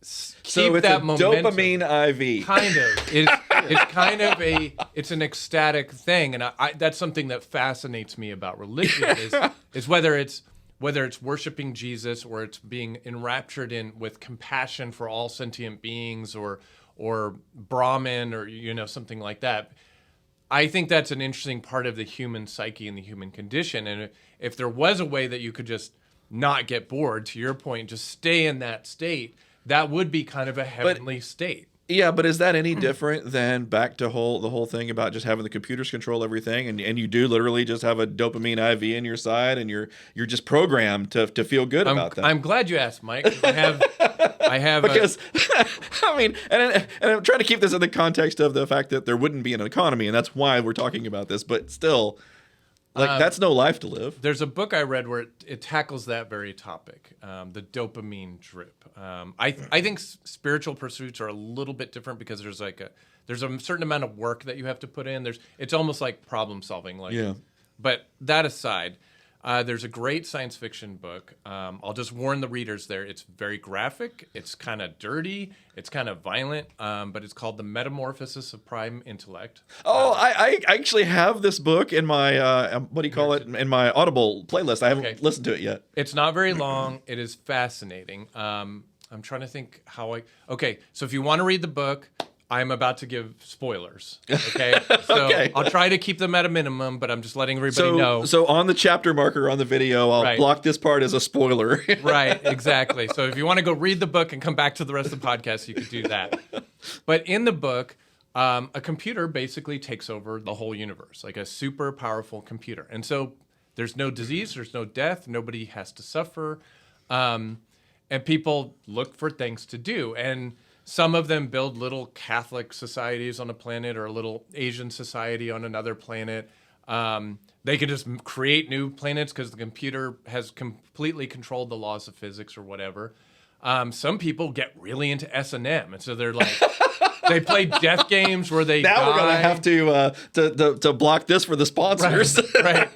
So it's a dopamine IV. Kind of. It's an ecstatic thing, and I that's something that fascinates me about religion is whether it's worshiping Jesus or it's being enraptured with compassion for all sentient beings or Brahman or something like that. I think that's an interesting part of the human psyche and the human condition, and if there was a way that you could just not get bored, to your point, just stay in that state. That would be kind of a heavenly state. Yeah, but is that any different than back to the whole thing about just having the computers control everything, and you do literally just have a dopamine IV in your side, and you're just programmed to feel good about that. I'm glad you asked, Mike. I have because I mean, and I'm trying to keep this in the context of the fact that there wouldn't be an economy, and that's why we're talking about this. But still, like that's no life to live. There's a book I read where it tackles that very topic, the dopamine drip. I think spiritual pursuits are a little bit different because there's a certain amount of work that you have to put in. It's almost like problem solving. Yeah. But that aside, there's a great science fiction book. I'll just warn the readers there. It's very graphic. It's kind of dirty. It's kind of violent. But it's called The Metamorphosis of Prime Intellect. Oh, I actually have this book in my what do you call it? In my Audible playlist. I haven't listened to it yet. It's not very long. It is fascinating. I'm trying to think how Okay, so if you want to read the book, I'm about to give spoilers. Okay, so Okay. I'll try to keep them at a minimum, but I'm just letting everybody know. So on the chapter marker on the video, I'll block this part as a spoiler. Right, exactly. So if you want to go read the book and come back to the rest of the podcast, you could do that. But in the book, a computer basically takes over the whole universe, like a super powerful computer. And so there's no disease, there's no death, nobody has to suffer. And people look for things to do. And some of them build little Catholic societies on a planet or a little Asian society on another planet. They can just create new planets because the computer has completely controlled the laws of physics or whatever. Some people get really into S&M, and so they're like, they play death games where they Now die. we're gonna have to block this for the sponsors. Right.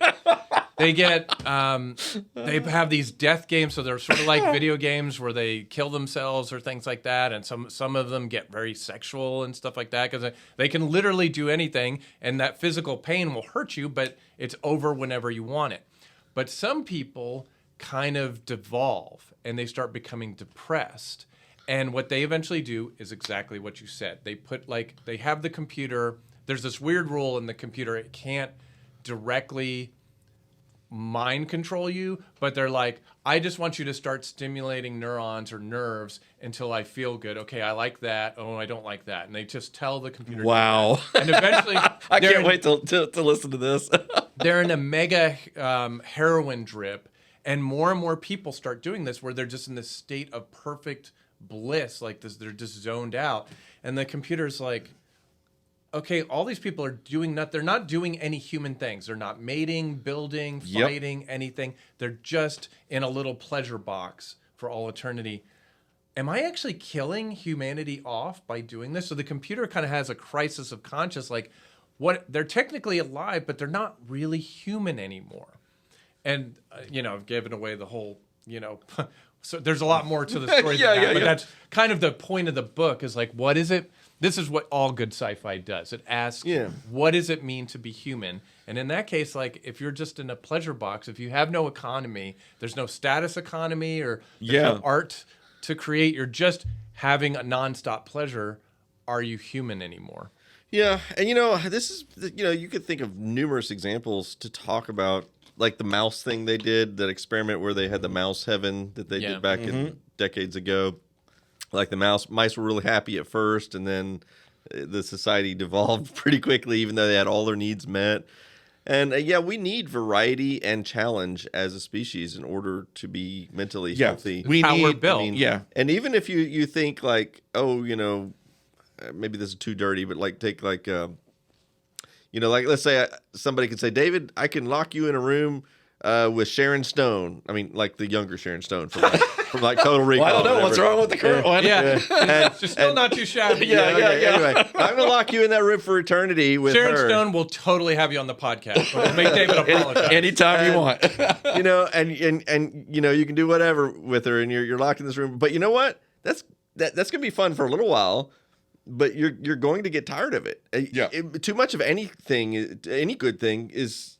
They get they have these death games, so they're sort of like video games where they kill themselves or things like that. And some of them get very sexual and stuff like that because they can literally do anything, and that physical pain will hurt you, but it's over whenever you want it. But some people kind of devolve and they start becoming depressed. And what they eventually do is exactly what you said. They have the computer. There's this weird rule in the computer. It can't directly mind control you, but they're like, I just want you to start stimulating neurons or nerves until I feel good. Okay, I like that. Oh, I don't like that. And they just tell the computer. Wow. And eventually, I can't wait to listen to this. they're in a mega heroin drip, and more people start doing this where they're just in this state of perfect bliss, like this, they're just zoned out. And the computer's like, okay, all these people are doing they're not doing any human things. They're not mating, building, fighting, anything. They're just in a little pleasure box for all eternity. Am I actually killing humanity off by doing this? So the computer kind of has a crisis of conscience, like they're technically alive, but they're not really human anymore. And, I've given away the whole, so there's a lot more to the story than that, but that's kind of the point of the book is like, what is it? This is what all good sci-fi does. It asks, what does it mean to be human? And in that case, like if you're just in a pleasure box, if you have no economy, there's no status economy or no art to create, you're just having a nonstop pleasure. Are you human anymore? Yeah. And, this is, you could think of numerous examples to talk about, like the mouse thing they did, that experiment where they had the mouse heaven that they did back in decades ago. Like the mice were really happy at first, and then the society devolved pretty quickly, even though they had all their needs met. And we need variety and challenge as a species in order to be mentally healthy. We need built. And even if you think like, maybe this is too dirty, but like take like, like let's say somebody could say, David, I can lock you in a room with Sharon Stone. I mean, like the younger Sharon Stone from Total Recall. Well, I don't know what's wrong with the current one. Yeah. She's still not too shabby. Anyway, I'm gonna lock you in that room for eternity with Sharon her. Stone will totally have you on the podcast. We'll make David apologize anytime you want. And you can do whatever with her, and you're locked in this room. But you know what? That's gonna be fun for a little while. But you're going to get tired of it. Too much of anything, any good thing is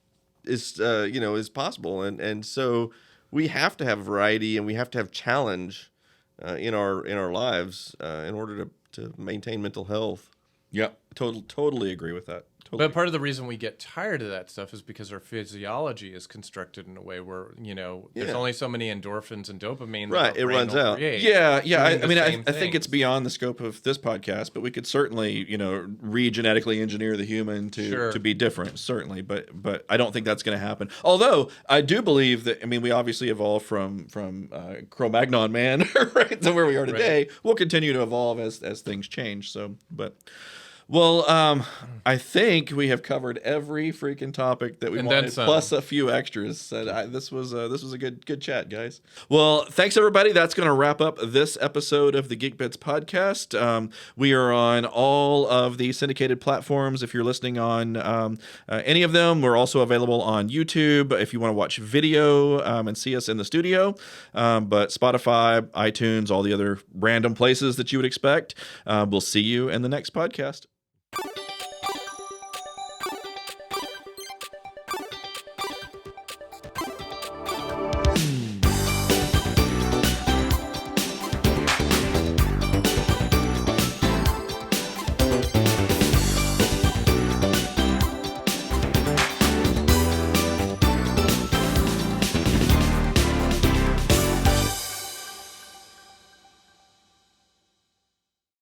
possible, and so we have to have variety and we have to have challenge in our lives in order to maintain mental health. Yep, totally agree with that. But part of the reason we get tired of that stuff is because our physiology is constructed in a way where, there's only so many endorphins and dopamine. Right, it runs out. Yeah. I think it's beyond the scope of this podcast, but we could certainly, re-genetically engineer the human to be different, certainly. But I don't think that's going to happen. Although I do believe that, we obviously evolved from Cro-Magnon man, right, to where we are today. Right. We'll continue to evolve as things change. So, I think we have covered every freaking topic that we wanted, plus a few extras. This was a good chat, guys. Well, thanks everybody. That's going to wrap up this episode of the GeekBits podcast. We are on all of the syndicated platforms. If you're listening on any of them, we're also available on YouTube if you want to watch video and see us in the studio. But Spotify, iTunes, all the other random places that you would expect. We'll see you in the next podcast.